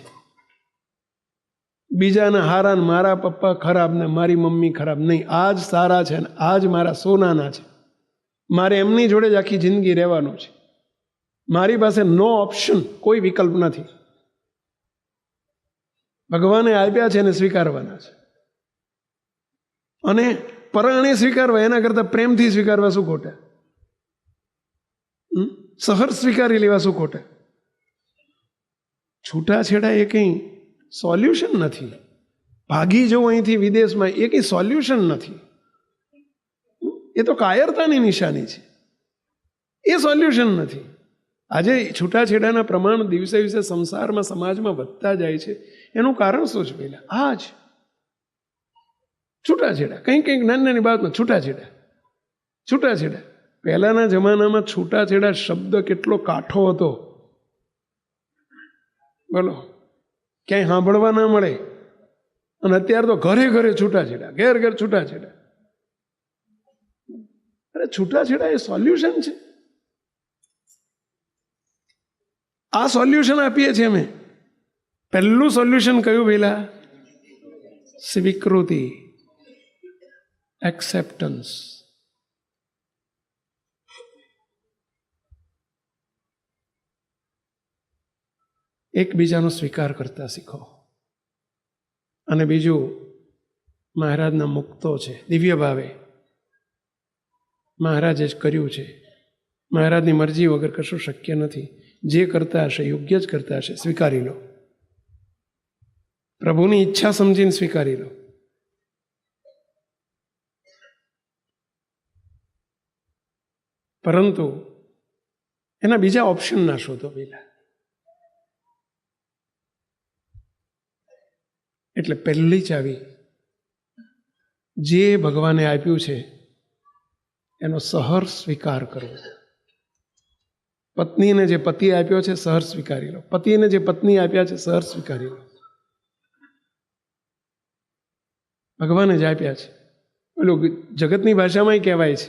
બીજાના હારા ને મારા પપ્પા ખરાબ ને મારી મમ્મી ખરાબ નહીં, આ જ સારા છે ને આ જ મારા સોનાના છે. મારે એમની જોડે જ આખી જિંદગી રહેવાનું છે. મારી પાસે નો ઓપ્શન, કોઈ વિકલ્પ નથી. ભગવાને આપ્યા છે એને સ્વીકારવાના છે. અને પરાણે સ્વીકારવા એના કરતાં પ્રેમથી સ્વીકારવા શું ખોટા? સહર્ષ સ્વીકારી લેવા શું ખોટા? છૂટાછેડા એ કંઈ સોલ્યુશન નથી. ભાગી જવું અહીંથી વિદેશમાં એ કંઈ સોલ્યુશન નથી. એ તો કાયરતાની નિશાની છે, એ સોલ્યુશન નથી. આજે છૂટાછેડાના પ્રમાણ દિવસે દિવસે સંસારમાં સમાજમાં વધતા જાય છે. એનું કારણ શું છે? પહેલાં આ જ છૂટાછેડા, કંઈક નાની નાની બાબતમાં છૂટાછેડા. પહેલાના જમાનામાં છૂટાછેડા શબ્દ કેટલો કાઠો હતો, બોલો, ક્યાંય સાંભળવા ના મળે. અને અત્યારે તો ઘરે ઘરે છૂટાછેડા, ઘેર ઘેર છૂટાછેડા. અરે છૂટાછેડા એ સોલ્યુશન છે? આ સોલ્યુશન આપીએ છીએ અમે. પહેલું સોલ્યુશન કયું પેલા? સ્વીકૃતિ, એક્સેપ્ટન્સ. એકબીજાનો સ્વીકાર કરતા શીખો. અને બીજું, મહારાજના મુક્તો છે, દિવ્ય ભાવે મહારાજે જ કર્યું છે. મહારાજની મરજી વગર કશું શક્ય નથી. જે કરતા હશે યોગ્ય જ કરતા હશે, સ્વીકારી લો. પ્રભુની ઈચ્છા સમજીને સ્વીકારી લો. પરંતુ એના બીજા ઓપ્શન ના શોધો પહેલા. એટલે પહેલી ચાવી, જે ભગવાને આપ્યું છે એનો સહર્ષ સ્વીકાર કરવો. પત્નીને જે પતિ આપ્યો છે સહર્ષ સ્વીકારી લો. પતિને જે પત્ની આપ્યા છે સહર્ષ સ્વીકારી લો. ભગવાને જ આપ્યા છે. પેલું જગતની ભાષામાં કહેવાય છે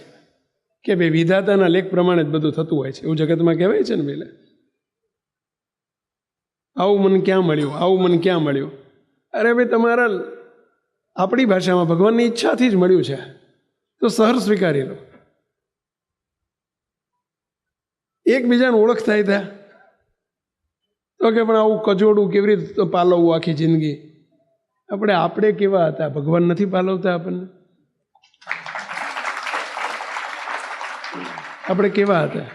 કે ભાઈ વિધાતાના લેખ પ્રમાણે જ બધું થતું હોય છે, એવું જગતમાં કહેવાય છે ને. પેલા આવું મને ક્યાં મળ્યું, આવું મને ક્યાં મળ્યું. અરે ભાઈ, તમારા આપણી ભાષામાં ભગવાનની ઈચ્છાથી જ મળ્યું છે, તો સહર્ષ સ્વીકારી લો. એકબીજાને ઓળખ થાય ત્યાં તો કે પણ આવું કજોડું કેવી રીતે પાલવવું આખી જિંદગી? આપણે કેવા હતા? ભગવાન નથી પાલવતા આપણને? આપણે કેવા હતા?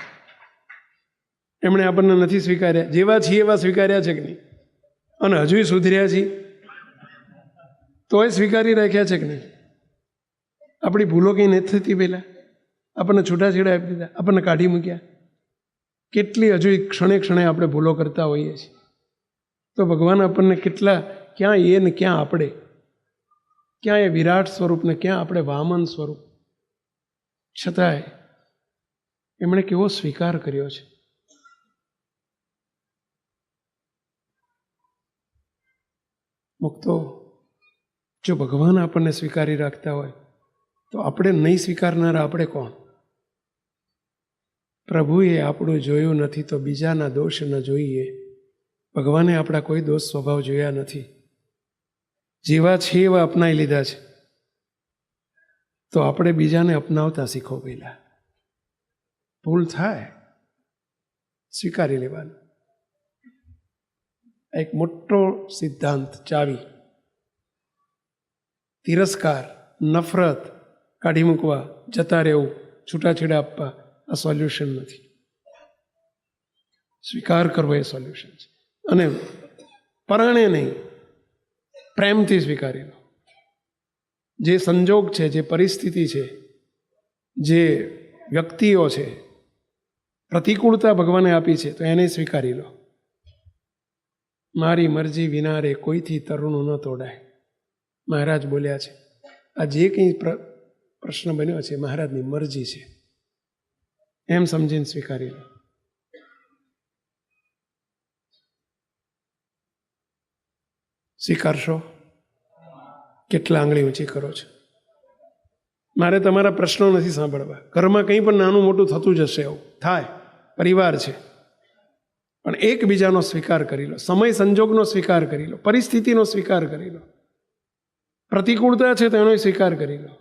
એમણે આપણને નથી સ્વીકાર્યા? જેવા છીએ એવા સ્વીકાર્યા છે કે નહીં? અને હજુય સુધર્યા છીએ તોય સ્વીકારી રાખ્યા છે કે નહીં? આપણી ભૂલો કંઈ નથી થતી. પહેલાં આપણને છૂટાછેડા આપી દીધા, આપણને કાઢી મૂક્યા. કેટલી હજુ ક્ષણે ક્ષણે આપણે ભૂલો કરતા હોઈએ છીએ. તો ભગવાન આપણને કેટલા, ક્યાં એ ને ક્યાં આપણે, ક્યાં એ વિરાટ સ્વરૂપ ને ક્યાં આપણે વામન સ્વરૂપ. છતાંય એમણે કેવો સ્વીકાર કર્યો છે. મુક્તો, જો ભગવાન આપણને સ્વીકારી રાખતા હોય તો આપણે નહીં સ્વીકારનારા આપણે કોણ? પ્રભુએ આપણું જોયું નથી તો બીજાના દોષ ન જોઈએ. ભગવાને આપણા કોઈ દોષ સ્વભાવ જોયા નથી. જેવા છે એવા અપનાવી લીધા છે. તો આપણે બીજાને અપનાવતા શીખો. પહેલા ભૂલ થાય સ્વીકારી લેવાનું. એક મોટો સિદ્ધાંત, ચાવી. તિરસ્કાર, નફરત કાઢી મૂકવા, જતા રહેવું, છૂટાછેડા આપવા, આ સોલ્યુશન નથી. સ્વીકાર કરવો એ સોલ્યુશન છે. અને પરાણે નહીં, પ્રેમથી સ્વીકારી લો. જે સંજોગ છે, જે પરિસ્થિતિ છે, જે વ્યક્તિઓ છે, પ્રતિકૂળતા ભગવાને આપી છે, તો એને સ્વીકારી લો. મારી મરજી વિના રે કોઈથી તરુણું ન તોડાય, મહારાજ બોલ્યા છે. આ જે કંઈ પ્રશ્ન બન્યો છે મહારાજની મરજી છે એમ સમજીને સ્વીકારી લો. સ્વીકારશો? કેટલા આંગળી ઊંચી કરો છો? મારે તમારા પ્રશ્નો નથી સાંભળવા. ઘરમાં કંઈ પણ નાનું મોટું થતું જશે, એવું થાય, પરિવાર છે, પણ એકબીજાનો સ્વીકાર કરી લો. સમય સંજોગનો સ્વીકાર કરી લો, પરિસ્થિતિનો સ્વીકાર કરી લો, પ્રતિકૂળતા છે તો એનો સ્વીકાર કરી લો.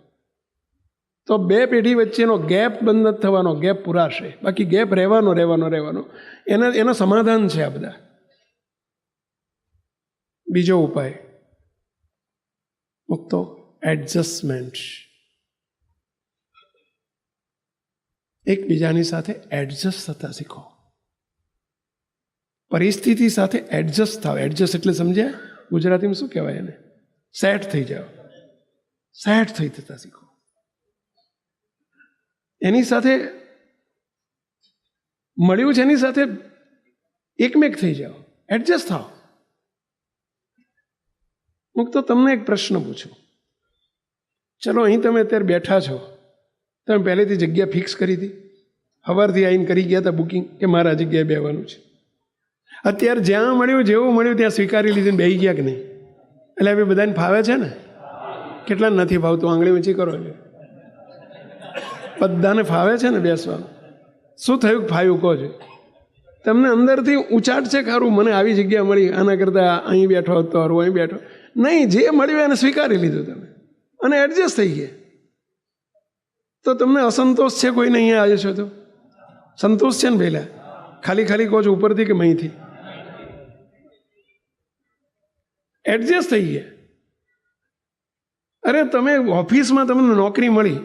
તો બે પેઢી વચ્ચેનો ગેપ બંધ નથી થવાનો, ગેપ પૂરાશે. બાકી ગેપ રહેવાનો. એનો સમાધાન છે આ બધા. બીજો ઉપાય મુક્તો એડજસ્ટમેન્ટ. એકબીજાની સાથે એડજસ્ટ થતા શીખો. પરિસ્થિતિ સાથે એડજસ્ટ થાવ. એડજસ્ટ એટલે સમજ્યા? ગુજરાતીમાં શું કહેવાય એને? સેટ થઈ જાઓ. સેટ થઈ થતા શીખો. એની સાથે મળ્યું છે, એની સાથે એકમેક થઈ જાઓ, એડજસ્ટ થાવ. હું તો તમને એક પ્રશ્ન પૂછું. ચલો, અહીં તમે અત્યારે બેઠા છો, તમે પહેલેથી જગ્યા ફિક્સ કરી હતી? સવારથી આવીને કરી ગયા હતા બુકિંગ કે મારા જગ્યાએ બેવાનું છે? અત્યારે જ્યાં મળ્યું, જેવું મળ્યું ત્યાં સ્વીકારી લીધું, બેસી ગયા કે નહીં? એટલે હવે બધાને ફાવે છે ને? કેટલા નથી ફાવતું? આંગળી ઊંચી કરો. બધાને ફાવે છે ને બેસવાનું? શું થયું? ફાવ્યું કહો છો? તમને અંદરથી ઊંચાટ છે ખરું, મને આવી જગ્યા મળી, આના કરતાં અહીં બેઠો હતો, અહીં બેઠો નહીં. જે મળ્યું એને સ્વીકારી લીધું તમે અને એડજસ્ટ થઈ ગયા. તો તમને અસંતોષ છે કોઈને? અહીંયા આવ્યો છો તો સંતોષ છે ને? પહેલા ખાલી કહો છો ઉપરથી કે મહીથી? એડજસ્ટ થઈ ગયા. અરે તમે ઓફિસમાં તમને નોકરી મળી,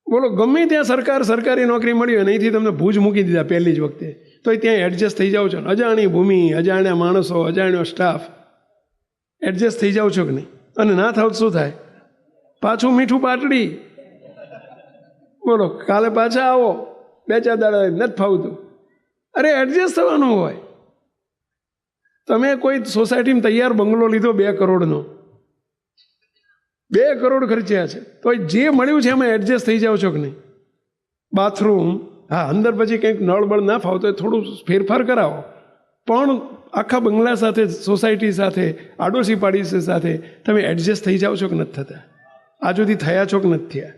બોલો, ગમે ત્યાં સરકારી નોકરી મળી હોય, અહીંથી તમને ભુજ મૂકી દીધા પહેલી જ વખતે, તો ત્યાં એડજસ્ટ થઈ જાઓ છો ને? અજાણી ભૂમિ, અજાણ્યા માણસો, અજાણ્યો સ્ટાફ, એડજસ્ટ થઈ જાઓ છો કે નહીં? અને ના થાવ શું થાય? પાછું મીઠું પાટડી. બોલો, કાલે પાછા આવો, 2-4 દાડા નથી ફાવતું. અરે એડજસ્ટ થવાનું હોય. તમે કોઈ સોસાયટીમાં તૈયાર બંગલો લીધો 2 કરોડનો, 2 કરોડ ખર્ચ્યા છે, તો જે મળ્યું છે એમાં એડજસ્ટ થઈ જાઓ છો કે નહીં? બાથરૂમ, હા, અંદર પછી કંઈક નળ બળ ના ફાવતો થોડું ફેરફાર કરાવો, પણ આખા બંગલા સાથે, સોસાયટી સાથે, આડોશી પાડોશી સાથે તમે એડજસ્ટ થઈ જાઓ છો કે નથી થતા? આ સુધી થયા છો કે નથી થયા?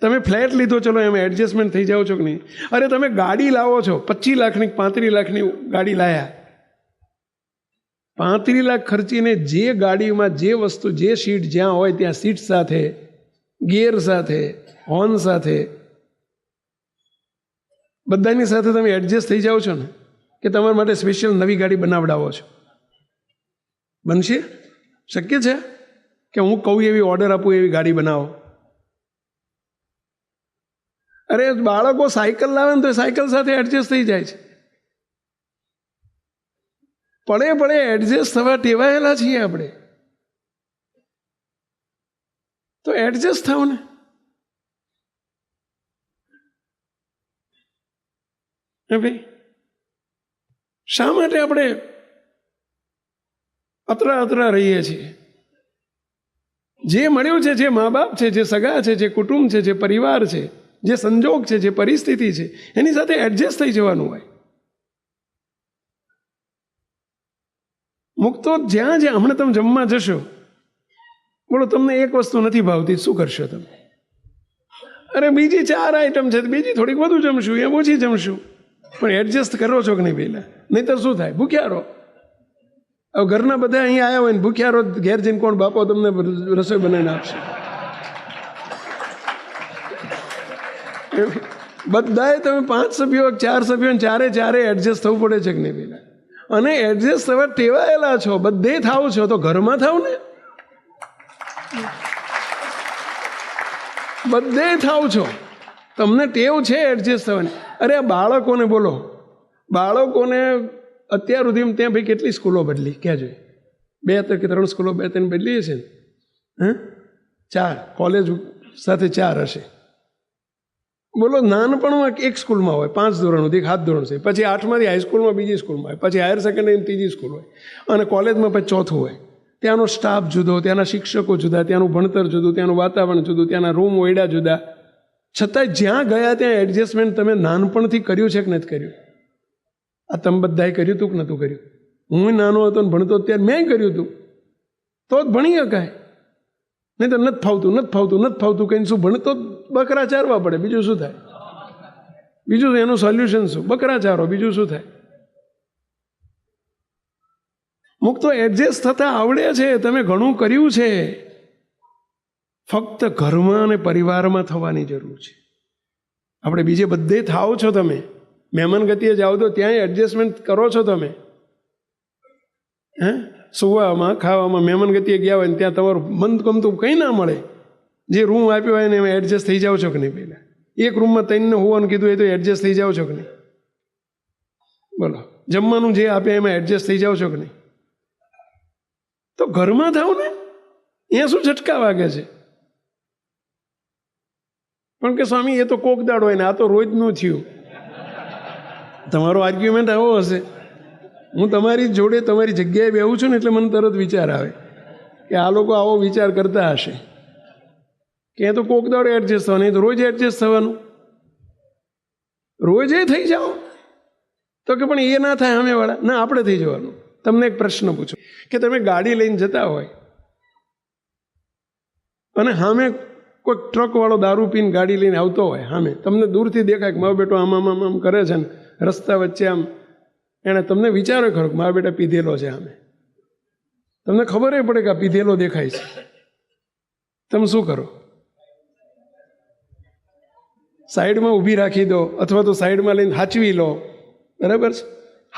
તમે ફ્લેટ લીધો, ચલો એમાં એડજસ્ટમેન્ટ થઈ જાઓ છો કે નહીં? અરે તમે ગાડી લાવો છો, 25 લાખની 35 લાખની ગાડી લાયા, 35 લાખ ખર્ચીને જે ગાડીમાં જે વસ્તુ, જે સીટ જ્યાં હોય ત્યાં સીટ સાથે, ગિયર સાથે, હોર્ન સાથે, બધાની સાથે તમે એડજસ્ટ થઈ જાઓ છો ને? કે તમારા માટે સ્પેશિયલ નવી ગાડી બનાવડાવો છો? બનશે? શક્ય છે કે હું કહું એવી ઓર્ડર આપું એવી ગાડી બનાવો? અરે બાળકો સાયકલ લાવે ને તો સાયકલ સાથે એડજસ્ટ થઈ જાય છે. પડે એડજસ્ટ થવા ટેવાયેલા છીએ આપણે. તો એડજસ્ટ થાવ ને. ભાઈ, શા માટે આપણે અતરા રહીએ છીએ? જે મળ્યું છે, જે મા બાપ છે, જે સગા છે, જે કુટુંબ છે, જે પરિવાર છે, જે સંજોગ છે, જે પરિસ્થિતિ છે, એની સાથે એડજસ્ટ થઈ જવાનું હોય. મુક્તો જ્યાં હમણાં તમે જમવા જશો, બોલો, તમને એક વસ્તુ નથી ભાવતી, શું કરશો તમે? અરે બીજી 4 આઈટમ છે, બીજી થોડીક વધુ જમશું, એમ ઓછી જમશું, પણ એડજસ્ટ કરો છો કે નહીં પહેલાં? નહીં તો શું થાય? ભૂખ્યા રહો. હવે ઘરના બધા અહીંયા આવ્યા હોય ને ભૂખ્યા રહો, ઘેર જઈને કોણ બાપો તમને રસોઈ બનાવીને આપશે? બધાએ તમે 5 સભ્યો 4 સભ્યો 4 એડજસ્ટ થવું પડે છે કે નહીં પહેલાં? અને એડજસ્ટ થવા ટેવાયેલા છો, બધે થાવ છો, તો ઘરમાં થાવ ને, બધે થાવ છો, તમને ટેવ છે એડજસ્ટ થવાની. અરે આ બાળકોને બોલો, બાળકોને અત્યાર સુધી ત્યાં ભાઈ કેટલી સ્કૂલો બદલી ક્યાં જોઈએ? 2 કે 3 સ્કૂલો 2-3 બદલી હશે ને? 4 કોલેજ સાથે 4 હશે. બોલો, નાનપણમાં એક સ્કૂલમાં હોય 5 ધોરણ સુધી, 7 ધોરણ છે, પછી 8માંથી હાઈસ્કૂલમાં બીજી સ્કૂલમાં હોય, પછી હાયર સેકન્ડરી ત્રીજી સ્કૂલ હોય, અને કોલેજમાં પછી 4થું હોય. ત્યાંનો સ્ટાફ જુદો, ત્યાંના શિક્ષકો જુદા, ત્યાંનું ભણતર જુદું, ત્યાંનું વાતાવરણ જુદું, ત્યાંના રૂમ ઓયડા જુદા. છતાંય જ્યાં ગયા ત્યાં એડજસ્ટમેન્ટ તમે નાનપણથી કર્યું છે કે નથી કર્યું? આ તમે બધાએ કર્યું હતું કે નહોતું કર્યું? હું નાનો હતો ને ભણતો ત્યારે મેં કર્યું હતું, તો જ ભણી શકાય. નહીં તો નથી ફાવતું કહીને શું ભણતો બકરા ચારવા પડે, બીજું શું થાય? બીજું એનું સોલ્યુશન શું? બકરા ચારો, બીજું શું થાય? મુક તો એડજસ્ટ થતા આવડે છે, તમે ઘણું કર્યું છે, ફક્ત ઘરમાં અને પરિવારમાં થવાની જરૂર છે. આપણે બીજે બધે થાવ છો, તમે મહેમાન ગતિએ જાઓ તો ત્યાંય એડજસ્ટમેન્ટ કરો છો તમે. સુવામાં ખાવામાં મહેમાન ગતિએ ગયા હોય ને ત્યાં તમારું મન ગમતું કંઈ ના મળે, જે રૂમ આપ્યો હોય ને એમાં એડજસ્ટ થઈ જાઓ છો કે નહીં? પહેલાં એક રૂમમાં 3 હોવાનું કીધું એ તો એડજસ્ટ થઈ જાઓ છો કે નહીં? બોલો, જમવાનું જે આપે એમાં એડજસ્ટ થઈ જાઓ છો કે નહીં? તો ઘરમાં થાવ ને, અહીંયા શું ઝટકા વાગે છે? પણ કે સ્વામી એ તો કોક દાડો હોય ને, આ તો રોજનું થયું. તમારો આર્ગ્યુમેન્ટ આવો હશે. હું તમારી જોડે તમારી જગ્યાએ બેહું છું ને એટલે મને તરત વિચાર આવે કે આ લોકો આવો વિચાર કરતા હશે કે એ તો કોક દાડો એડજસ્ટ થવાનું, એ તો રોજ એડજસ્ટ થવાનું. રોજે થઈ જાઓ તો કે પણ એ ના થાય સામેવાળા, ના આપણે થઈ જવાનું. તમને એક પ્રશ્ન પૂછો કે તમે ગાડી લઈને જતા હોય અને સામે કોઈ ટ્રકવાળો દારૂ પીને ગાડી લઈને આવતો હોય, સામે તમને દૂરથી દેખાય કે મારો બેટો આમ કરે છે ને, રસ્તા વચ્ચે આમ એણે તમને વિચારો ખરો કે મારા બેટા પીધેલો છે, સામે તમને ખબર પડે કે આ પીધેલો દેખાય છે, તમે શું કરો? સાઈડમાં ઊભી રાખી દો, અથવા તો સાઈડમાં લઈને હાચવી લો. બરાબર છે?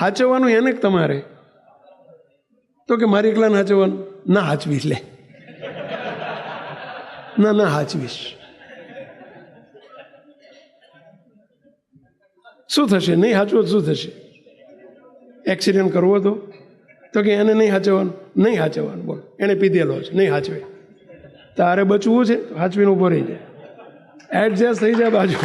હાચવવાનું એને જ તમારે. તો કે મારી એકલાને હાચવવાનું? ના હાચવીશ, લે ના હાચવીશ. શું થશે? નહીં હાચવો શું થશે? એક્સિડન્ટ કરવો તો કે એને નહીં હાચવવાનું? નહીં હાચવવાનું. બોલો, એને પીધેલો છે, નહીં હાચવે. તારે બચવું છે, હાચવીને ઊભો રહી જાય, એડજસ્ટ થઈ જાય બાજુ.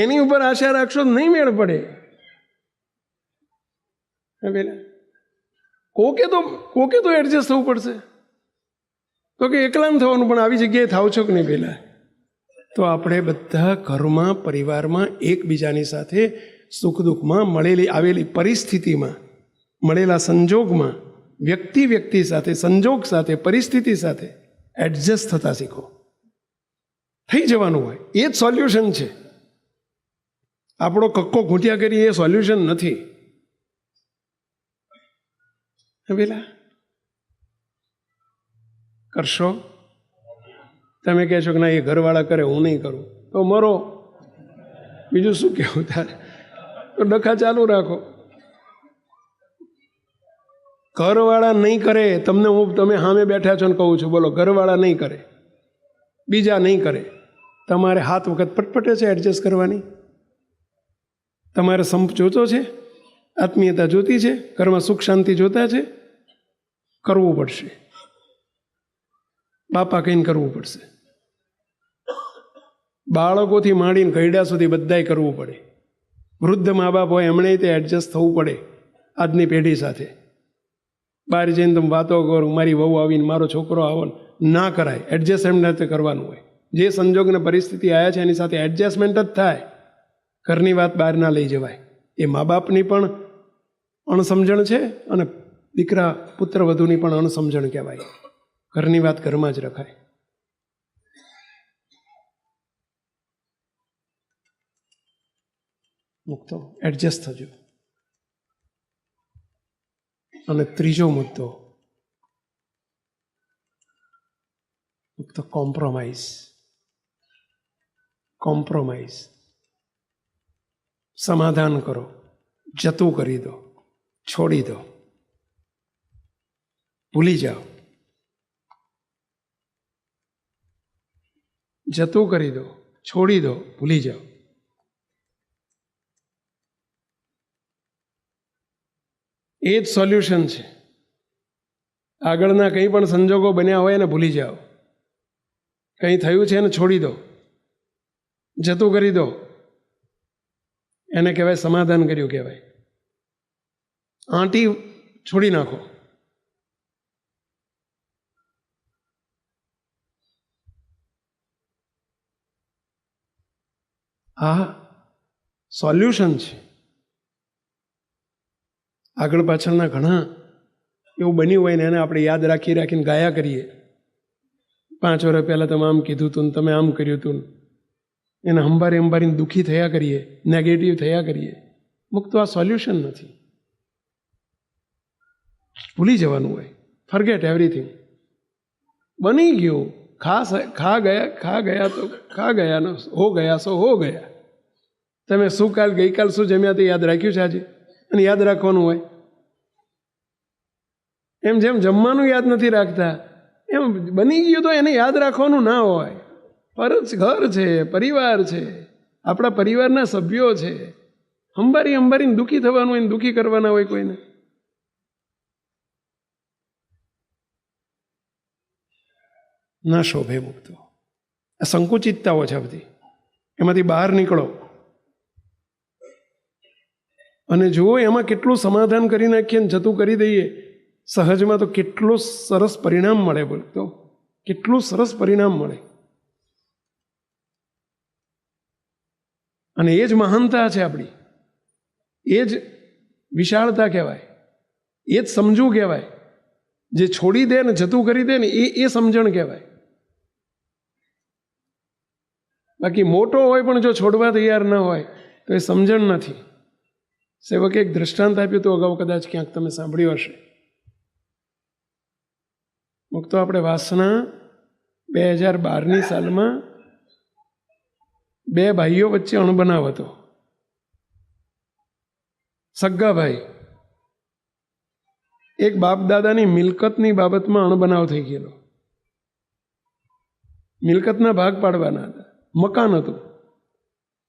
એની ઉપર આશા રાખશો તો નહીં મેળ પડે. કોકે તો એડજસ્ટ થવું પડશે. તો કે એકલાને થવાનું, પણ આવી જગ્યાએ થાવ છો કે નહીં પહેલાં? તો આપણે બધા ઘરમાં પરિવારમાં એકબીજાની સાથે સુખ દુઃખમાં આવેલી પરિસ્થિતિમાં, મળેલા સંજોગમાં, વ્યક્તિ સાથે, સંજોગ સાથે, પરિસ્થિતિ સાથે એડજસ્ટ થતા શીખો. થઈ જવાનું હોય એ જ સોલ્યુશન છે. આપણો કક્કો ઘૂંટ્યા કરી એ સોલ્યુશન નથી. પેલા કરશો, તમે કહેશો કે ના એ ઘરવાળા કરે, હું નહીં કરું, તો મરો. બીજું શું કહેવું તારે? તો ડખા ચાલુ રાખો. ઘરવાળા નહીં કરે, તમે સામે બેઠા છો ને કહું છું, બોલો, ઘરવાળા નહીં કરે, બીજા નહીં કરે, તમારે 7 વખત પટપટે છે એડજસ્ટ કરવાની. તમારે સંપ જોતો છે, આત્મીયતા જોતી છે, ઘરમાં સુખ શાંતિ જોતા છે, કરવું પડશે. બાપા કહીને કરવું પડશે. બાળકોથી માંડીને ઘરડા સુધી બધાય કરવું પડે. વૃદ્ધ મા બાપ હોય એમણે તે એડજસ્ટ થવું પડે આજની પેઢી સાથે. બહાર જઈને તમે વાતો કરો, મારી વહુ આવીને મારો છોકરો આવો, ના કરાય. એડજસ્ટમેન્ટ કરવાનું હોય. જે સંજોગને પરિસ્થિતિ આવ્યા છે એની સાથે એડજસ્ટમેન્ટ જ થાય. ઘરની વાત બહાર ના લઈ જવાય. એ મા બાપની પણ અણસમજણ છે અને દીકરા પુત્ર વધુની પણ અણસમજણ કહેવાય. ઘરની વાત ઘરમાં જ રખાય. મુક્તો એડજસ્ટ થજો. અને ત્રીજો મુદ્દો મુક્તો કોમ્પ્રોમાઇઝ. કોમ્પ્રોમાઇઝ. સમાધાન કરો, જતું કરી દો, છોડી દો, ભૂલી જાઓ. જતું કરી દો, છોડી દો, ભૂલી જાઓ. એ જ સોલ્યુશન છે. આગળના કંઈ પણ સંજોગો બન્યા હોય એને ભૂલી જાઓ. કંઈ થયું છે એને છોડી દો, જતું કરી દો. એને કહેવાય સમાધાન કર્યું કહેવાય. આંટી છોડી નાખો. આ સોલ્યુશન છે. આગળ પાછળના ઘણા એવું બન્યું હોય ને એને આપણે યાદ રાખીને ગાયા કરીએ. 5 વર્ષ પહેલાં તમે આમ કીધું હતું ને તમે આમ કર્યું હતું, એને અંબારીને દુઃખી થયા કરીએ, નેગેટિવ થયા કરીએ. મુક્ત આ સોલ્યુશન નથી. ભૂલી જવાનું હોય. Forget everything. બની ગયું. ખા ગયા તો ખા ગયા ને હો ગયા સો હો ગયા. તમે શું ગઈકાલ શું જમ્યા તે યાદ રાખ્યું છે આજે? અને યાદ રાખવાનું હોય. એમ જેમ જમવાનું યાદ નથી રાખતા એમ બની ગયું તો એને યાદ રાખવાનું ના હોય. ઘર છે, પરિવાર છે, આપણા પરિવારના સભ્યો છે. અંબારીને દુઃખી થવાનું હોય, દુઃખી કરવાના હોય કોઈને. ના શોભે મુક્તો. આ સંકુચિતતાઓ છે બધી. એમાંથી બહાર નીકળો અને જુઓ એમાં કેટલું સમાધાન કરી નાખીએ ને જતું કરી દઈએ. સહજમાં તો કેટલું સરસ પરિણામ મળે. બોલતો કેટલું સરસ પરિણામ મળે. અને એ જ મહાનતા છે આપણી. એ જ વિશાળતા કહેવાય. એ જ સમજવું કહેવાય. જે છોડી દે ને જતું કરી દે ને એ સમજણ કહેવાય. બાકી મોટો હોય પણ જો છોડવા તૈયાર ન હોય તો એ સમજણ નથી. સેવકે એક દ્રષ્ટાંત આપ્યું તો અગાઉ કદાચ ક્યાંક તમે સાંભળ્યું હશે. મુક્તો આપણે વાસના 2012ની સાલમાં 2 ભાઈઓ વચ્ચે અણબનાવ હતો. સગ્ગા ભાઈ. એક બાપ દાદાની મિલકતની બાબતમાં અણબનાવ થઈ ગયેલો. મિલકતના ભાગ પાડવાના હતા. મકાન હતું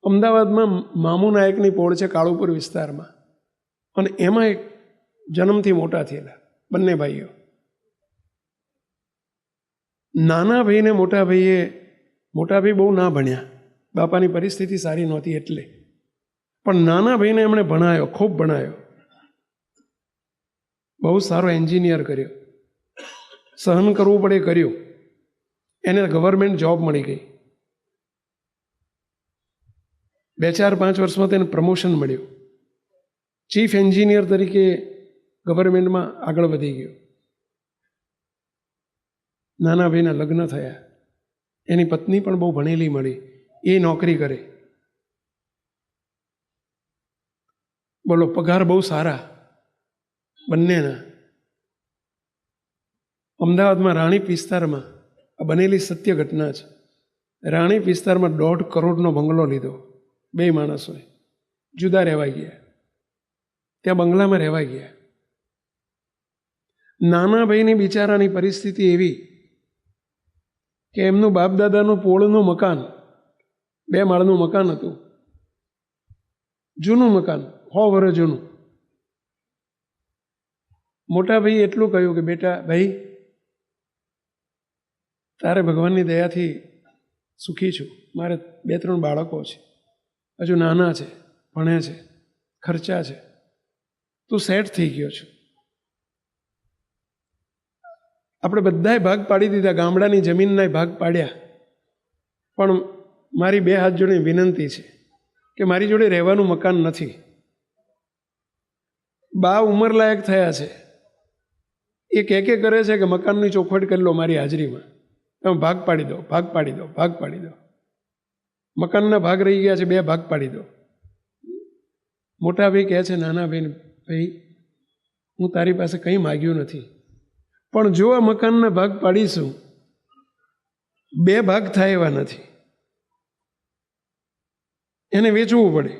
અમદાવાદમાં મામુ નાયકની પોળ છે, કાળુપુર વિસ્તારમાં. અને એમાં એક જન્મથી મોટા થયેલા બંને ભાઈઓ. નાના ભાઈને મોટા ભાઈ બહુ ના ભણ્યા. બાપાની પરિસ્થિતિ સારી નહોતી એટલે. પણ નાના ભાઈને એમણે ભણાયો, ખૂબ ભણાયો. બહુ સારો એન્જિનિયર કર્યો. સહન કરવું પડે કર્યું. એને ગવર્મેન્ટ જોબ મળી ગઈ. 2-4-5 વર્ષમાં તેને પ્રમોશન મળ્યું. ચીફ એન્જિનિયર તરીકે ગવર્મેન્ટમાં આગળ વધી ગયો. નાના ભાઈના લગ્ન થયા. એની પત્ની પણ બહુ ભણેલી મળી. એ નોકરી કરે. બોલો, પગાર બહુ સારા બંનેના. અમદાવાદમાં રાણીપ વિસ્તારમાં આ બનેલી સત્ય ઘટના છે. રાણીપ વિસ્તારમાં 1.5 કરોડનો બંગલો લીધો. 2 માણસોએ જુદા રહેવા ગયા. ત્યાં બંગલામાં રહેવા ગયા. નાના ભાઈની બિચારાની પરિસ્થિતિ એવી કે એમનું બાપ દાદાનું પોળનું મકાન, 2 માળનું મકાન હતું. જૂનું મકાન, 100 વર્ષ જૂનું. મોટા ભાઈ એટલું કહ્યું કે બેટા ભાઈ, તારે ભગવાનની દયાથી સુખી છું. મારે 2-3 બાળકો છે, હજુ નાના છે, ભણે છે, ખર્ચા છે. તું સેટ થઈ ગયો છું. આપણે બધાએ ભાગ પાડી દીધા, ગામડાની જમીનના ભાગ પાડ્યા. પણ મારી 2 હાથ જોડે વિનંતી છે કે મારી જોડે રહેવાનું મકાન નથી. બા ઉંમરલાયક થયા છે, એ કે કરે છે કે મકાનની ચોખવટ કરી લો મારી હાજરીમાં, તમે ભાગ પાડી દો, ભાગ પાડી દો, ભાગ પાડી દો. મકાનના ભાગ રહી ગયા છે, 2 ભાગ પાડી દો. મોટા ભાઈ કહે છે નાના ભાઈને, ભાઈ હું તારી પાસે કંઈ માગ્યું નથી, પણ જો આ મકાનના ભાગ પાડીશું 2 ભાગ થાય એવા નથી, એને વેચવું પડે.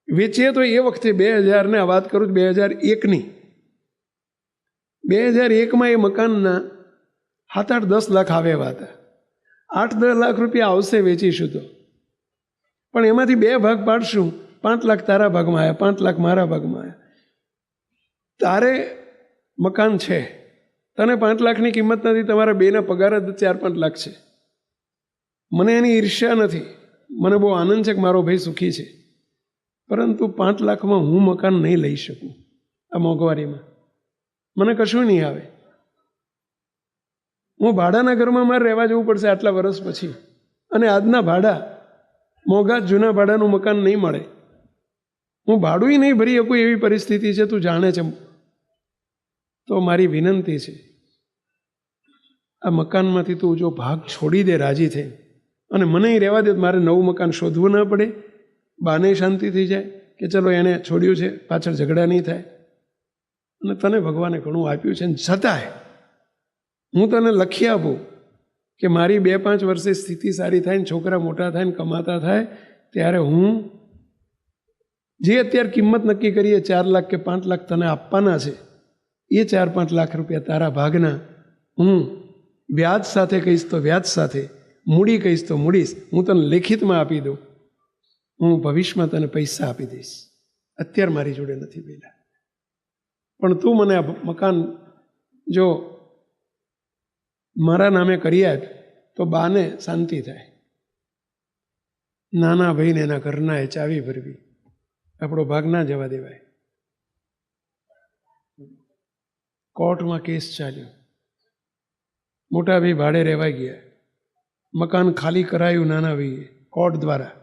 વેચીએ તો એ વખતે 2000 ને આ વાત કરું 2001ની, 2001માં એ મકાનના 7-8-10 લાખ આવે એવા હતા. 8-10 લાખ રૂપિયા આવશે વેચીશું તો, પણ એમાંથી 2 ભાગ પાડશું, 5 લાખ તારા ભાગમાં આવ્યા, 5 લાખ મારા ભાગમાં આવ્યા. તારે મકાન છે, તને 5 લાખની કિંમત નથી, તમારા 2ના પગાર જ 4-5 લાખ છે. મને એની ઈર્ષ્યા નથી, મને બહુ આનંદ છે કે મારો ભાઈ સુખી છે, પરંતુ 5 લાખમાં હું મકાન નહીં લઈ શકું. આ મોંઘવારીમાં મને કશું નહીં આવે. હું ભાડાના ઘરમાં મારે રહેવા જવું પડશે આટલા વર્ષ પછી, અને આજના ભાડા મોંઘા જૂના ભાડાનું મકાન નહીં મળે. હું ભાડું નહીં ભરી શકું એવી પરિસ્થિતિ છે, તું જાણે છે. તો મારી વિનંતી છે, આ મકાનમાંથી તું જો ભાગ છોડી દે રાજી થઈ, અને મને અહીં રહેવા દે, મારે નવું મકાન શોધવું ના પડે, બાને શાંતિ થઈ જાય કે ચલો એને છોડ્યું છે, પાછળ ઝઘડા નહીં થાય. અને તને ભગવાને ઘણું આપ્યું છે, છતાંય હું તને લખી આપું કે મારી 2-5 વર્ષે સ્થિતિ સારી થાય ને છોકરા મોટા થાય ને કમાતા થાય, ત્યારે હું જે અત્યારે કિંમત નક્કી કરીએ 4 લાખ કે 5 લાખ તને આપવાના છે, એ 4-5 લાખ રૂપિયા તારા ભાગના હું વ્યાજ સાથે કહીશ તો વ્યાજ સાથે, મૂડી કહીશ તો મૂડીશ, હું તને લેખિતમાં આપી દઉં. હું ભવિષ્યમાં તને પૈસા આપી દઈશ, અત્યારે મારી જોડે નથી પહેલાં, પણ તું મને આ મકાન જો મારા નામે કરી આપ તો બાને શાંતિ થાય. નાના ભાઈને એના ઘરના એ ચાવી ભરવી, આપણો ભાગ ના જવા દેવાય. કોર્ટમાં કેસ ચાલ્યો, મોટા ભાઈ ભાડે રહેવા ગયા, મકાન ખાલી કરાયું નાના ભાઈએ કોર્ટ દ્વારા.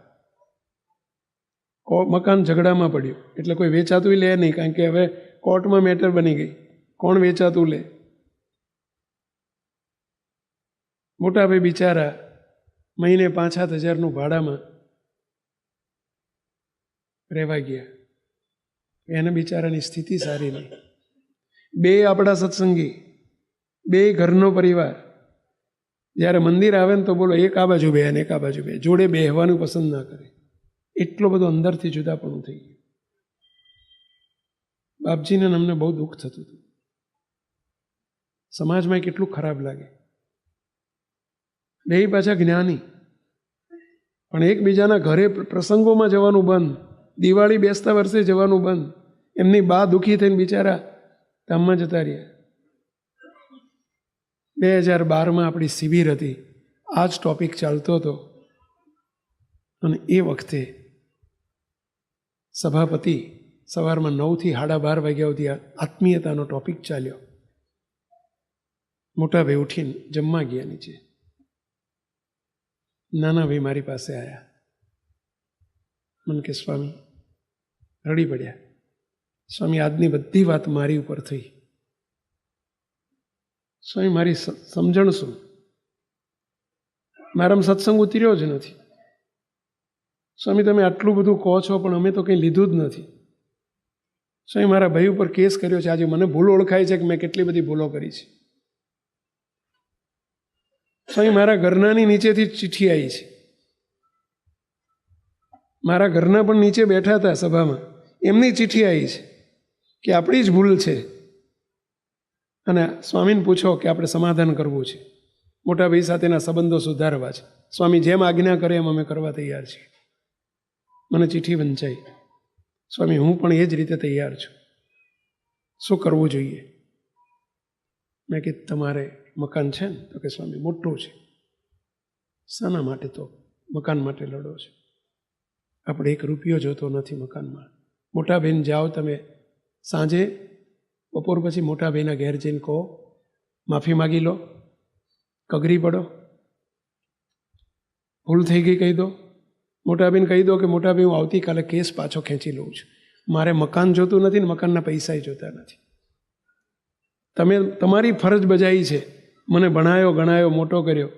મકાન ઝઘડામાં પડ્યું, એટલે કોઈ વેચાતું લે નહીં, કારણ કે હવે કોર્ટમાં મેટર બની ગઈ, કોણ વેચાતું લે. મોટા ભાઈ બિચારા મહિને 5-7 હજારનું ભાડામાં રહેવા ગયા. એને બિચારાની સ્થિતિ સારી નહીં. 2 આપણા સત્સંગી, 2 ઘરનો પરિવાર, જ્યારે મંદિર આવે ને તો બોલો એક આ બાજુ બે અને એક આ બાજુ બે, જોડે બેહવાનું પસંદ ના કરે. એટલો બધો અંદરથી જુદાપણું થઈ ગયું. બાપજીને અમને બહુ દુઃખ થતું હતું. સમાજમાં કેટલું ખરાબ લાગે. 2 પાછા જ્ઞાની, પણ એકબીજાના ઘરે પ્રસંગોમાં જવાનું બંધ, દિવાળી બેસતા વર્ષે જવાનું બંધ. એમની બા દુઃખી થઈને બિચારા ધામમાં જતા રહ્યા. 2012માં આપણી શિબિર હતી, આ જ ટોપિક ચાલતો હતો, અને એ વખતે સભાપતિ સવારમાં 9 થી 12:30 વાગ્યા સુધી આત્મીયતાનો ટોપિક ચાલ્યો. મોટા ભાઈ ઉઠીને જમવા ગયા નીચે. નાના ભાઈ મારી પાસે આવ્યા, મને કે સ્વામી, રડી પડ્યા, સ્વામી આજની બધી વાત મારી ઉપર થઈ. સ્વામી મારી સમજણ શું? મારામાં સત્સંગ ઉતર્યો જ નથી. સ્વામી તમે આટલું બધું કહો છો, પણ અમે તો કંઈ લીધું જ નથી. સ્વામી મારા ભાઈ ઉપર કેસ કર્યો છે, આજે મને ભૂલ ઓળખાય છે કે મેં કેટલી બધી ભૂલો કરી છે. સ્વામી મારા ઘરનાની નીચેથી ચિઠ્ઠી આવી છે, મારા ઘરના પણ નીચે બેઠા હતા સભામાં, એમની ચિઠ્ઠી આવી છે કે આપણી જ ભૂલ છે, અને સ્વામીને પૂછો કે આપણે સમાધાન કરવું છે, મોટા ભાઈ સાથેના સંબંધો સુધારવા છે. સ્વામી જેમ આજ્ઞા કરે એમ અમે કરવા તૈયાર છીએ. મને ચિઠ્ઠી વંચાઈ. સ્વામી હું પણ એ જ રીતે તૈયાર છું, શું કરવું જોઈએ? મેં કીધું તમારે મકાન છે ને? તો કે સ્વામી મોટું છે. શાના માટે? તો મકાન માટે લડો છે. આપણે 1 રૂપિયો જોતો નથી મકાનમાં. મોટા બહેન જાઓ તમે સાંજે બપોર પછી મોટા ભાઈના ઘેર જઈને કહો, માફી માગી લો, કગરી પડો, ભૂલ થઈ ગઈ કહી દો. મોટા ભાઈને કહી દો કે મોટા ભાઈ હું આવતીકાલે કેસ પાછો ખેંચી લઉં છું, મારે મકાન જોતું નથી ને મકાનના પૈસા જોતા નથી. તમે તમારી ફરજ બજાવી છે, મને ભણાયો ગણાયો મોટો કર્યો,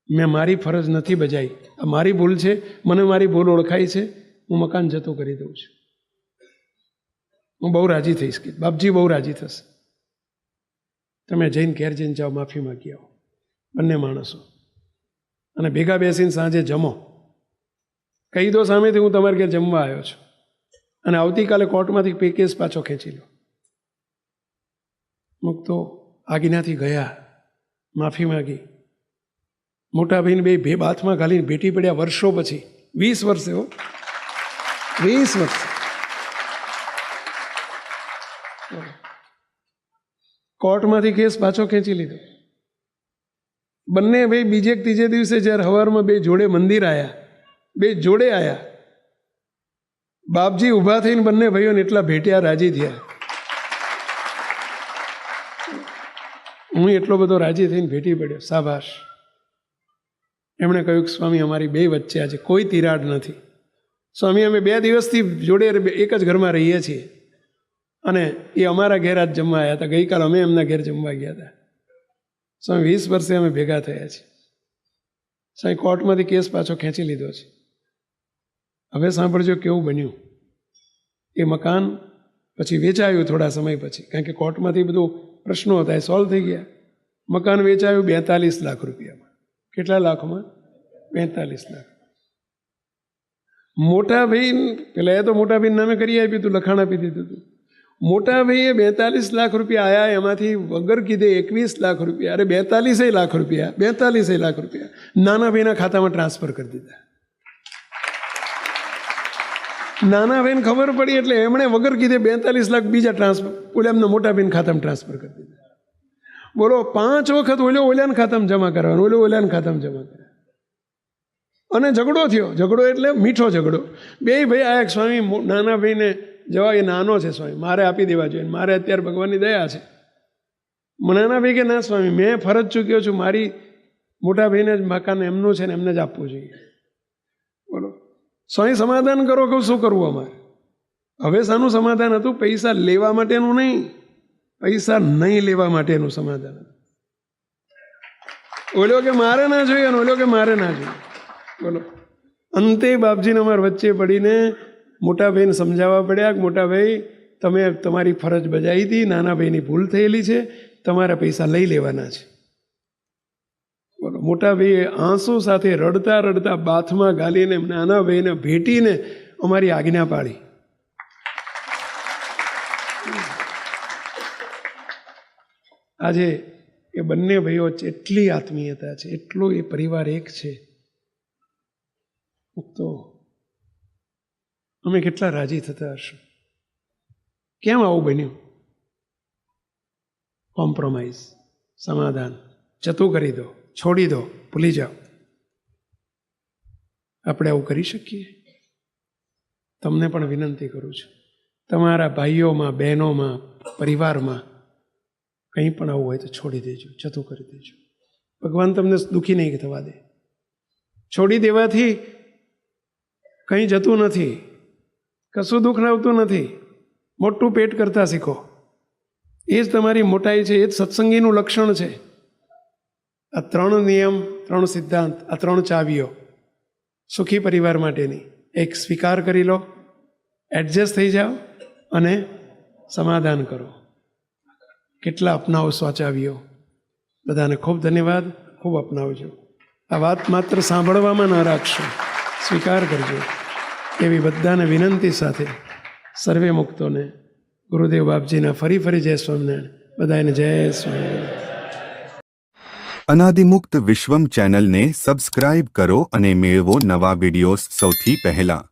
મેં મારી ફરજ નથી બજાવી, આ મારી ભૂલ છે, મને મારી ભૂલ ઓળખાઈ છે, હું મકાન જતું કરી દઉં છું. હું બહુ રાજી થઈશ કે બાપજી બહુ રાજી થશે. તમે જઈને ઘેર જઈને જાઓ, માફી માગી આવો બંને માણસો, અને ભેગા બેસીને સાંજે જમો. કહી દો સામેથી હું તમારે ઘેર જમવા આવ્યો છું, અને આવતીકાલે કોર્ટમાંથી કેસ પાછો ખેંચી લો. મુક તો આજ્ઞાથી ગયા, માફી માગી, મોટા ભાઈને બે બાથમાં ઘાલીને ભેટી પડ્યા વર્ષો પછી, 20 વર્ષે 20 વર્ષ. કોર્ટમાંથી કેસ પાછો ખેંચી લીધો. બંને ભાઈ બીજે ત્રીજે દિવસે જ્યારે સવારમાં બે જોડે મંદિર આવ્યા, બે જોડે આવ્યા, બાપજી ઊભા થઈને બંને ભાઈઓને એટલા ભેટ્યા, રાજી થયા. હું એટલો બધો રાજી થઈને ભેટી પડ્યો, શાબાશ. એમણે કહ્યું કે સ્વામી અમારી બે વચ્ચે આજે કોઈ તિરાડ નથી. સ્વામી અમે 2 દિવસથી જોડે એક જ ઘરમાં રહીએ છીએ, અને એ અમારા ઘેર આજ જમવા આવ્યા હતા, ગઈકાલ અમે એમના ઘેર જમવા ગયા હતા. સ્વામી 20 વર્ષે અમે ભેગા થયા છીએ. સ્વામી કોર્ટમાંથી કેસ પાછો ખેંચી લીધો છે. હવે સાંભળજો કેવું બન્યું. એ મકાન પછી વેચાયું થોડા સમય પછી, કારણ કે કોર્ટમાંથી બધું પ્રશ્નો હતા એ સોલ્વ થઈ ગયા. મકાન વેચાયું 42 લાખ રૂપિયામાં. કેટલા લાખમાં? 42 લાખ. મોટા ભાઈ પેલા એ તો મોટા ભાઈ નામે કરી આપ્યું હતું, લખાણ આપી દીધું હતું. મોટા ભાઈએ 42 લાખ રૂપિયા આવ્યા, એમાંથી વગર કીધે 21 લાખ રૂપિયા, અરે 42 લાખ રૂપિયા, 42 લાખ રૂપિયા નાના ભાઈના ખાતામાં ટ્રાન્સફર કરી દીધા. નાના ભાઈને ખબર પડી એટલે એમણે વગર કીધે 42 લાખ બીજા ટ્રાન્સફર ઓલા એમના મોટા ભાઈના ખાતામાં ટ્રાન્સફર કરી દીધા. બોલો, 5 વખત ઓલાના ખાતામાં જમા કરવાનું, ઓલાના ખાતામાં જમા કરવાનું. અને ઝઘડો થયો. ઝઘડો એટલે મીઠો ઝઘડો. બે ભાઈ આયા, સ્વામી નાના ભાઈને જવા, એ નાનો છે સ્વામી, મારે આપી દેવા જોઈએ, મારે અત્યારે ભગવાનની દયા છે. નાના ભાઈ કે ના સ્વામી, મેં ફરજ ચૂક્યો છું, મારી મોટા ભાઈને જ મકાન એમનું છે ને એમને જ આપવું જોઈએ. બોલો, સ્વામી સમાધાન કરો. કહું શું કરવું અમારે? હવે શાનું સમાધાન હતું? પૈસા લેવા માટેનું નહીં, પૈસા નહીં લેવા માટેનું સમાધાન હતું. ઓલો કે મારે ના જોઈએ, અને ઓલો કે મારે ના જોઈએ. બોલો, અંતે બાપજીને અમારા વચ્ચે પડીને મોટા ભાઈને સમજાવવા પડ્યા કે મોટા ભાઈ તમે તમારી ફરજ બજાવી હતી, નાના ભાઈની ભૂલ થયેલી છે, તમારા પૈસા લઈ લેવાના છે. બોલો, મોટા ભાઈએ આંસુ સાથે રડતા રડતા બાથમાં ગાલીને નાના ભાઈને ભેટીને અમારી આજ્ઞા પાડી. આજે એ બંને ભાઈઓ એટલી આત્મીયતા છે, એટલો એ પરિવાર એક છે. તો અમે કેટલા રાજી થતા હશું. કેમ આવું બન્યું? કોમ્પ્રોમાઇઝ, સમાધાન, જતું કરી દો, છોડી દો, ભૂલી જાઓ. આપણે આવું કરી શકીએ? તમને પણ વિનંતી કરું છું, તમારા ભાઈઓમાં, બહેનોમાં, પરિવારમાં કંઈ પણ આવું હોય તો છોડી દેજો, જતું કરી દેજો. ભગવાન તમને દુઃખી નહીં થવા દે. છોડી દેવાથી કંઈ જતું નથી, કશું દુઃખ આવતું નથી. મોટું પેટ કરતા શીખો, એ જ તમારી મોટાઈ છે, એ જ સત્સંગીનું લક્ષણ છે. આ 3 નિયમ, 3 સિદ્ધાંત, આ 3 ચાવીઓ સુખી પરિવાર માટેની. એક, સ્વીકાર કરી લો, એડજસ્ટ થઈ જાઓ, અને સમાધાન કરો. કેટલા અપનાવો ચાવીઓ. બધાને ખૂબ ધન્યવાદ, ખૂબ અપનાવજો. આ વાત માત્ર સાંભળવામાં ન રાખશો, સ્વીકાર કરજો. એવી બધાને વિનંતી સાથે સર્વે મુક્તોને ગુરુદેવ બાપજીના ફરી જય સ્વામિનારાયણ. બધાને જય સ્વામિનારાયણ. અનાદિમુક્ત વિશ્વમ ચેનલને સબસ્ક્રાઇબ કરો અને મેળવો નવા વિડિયોઝ સૌથી પહેલા.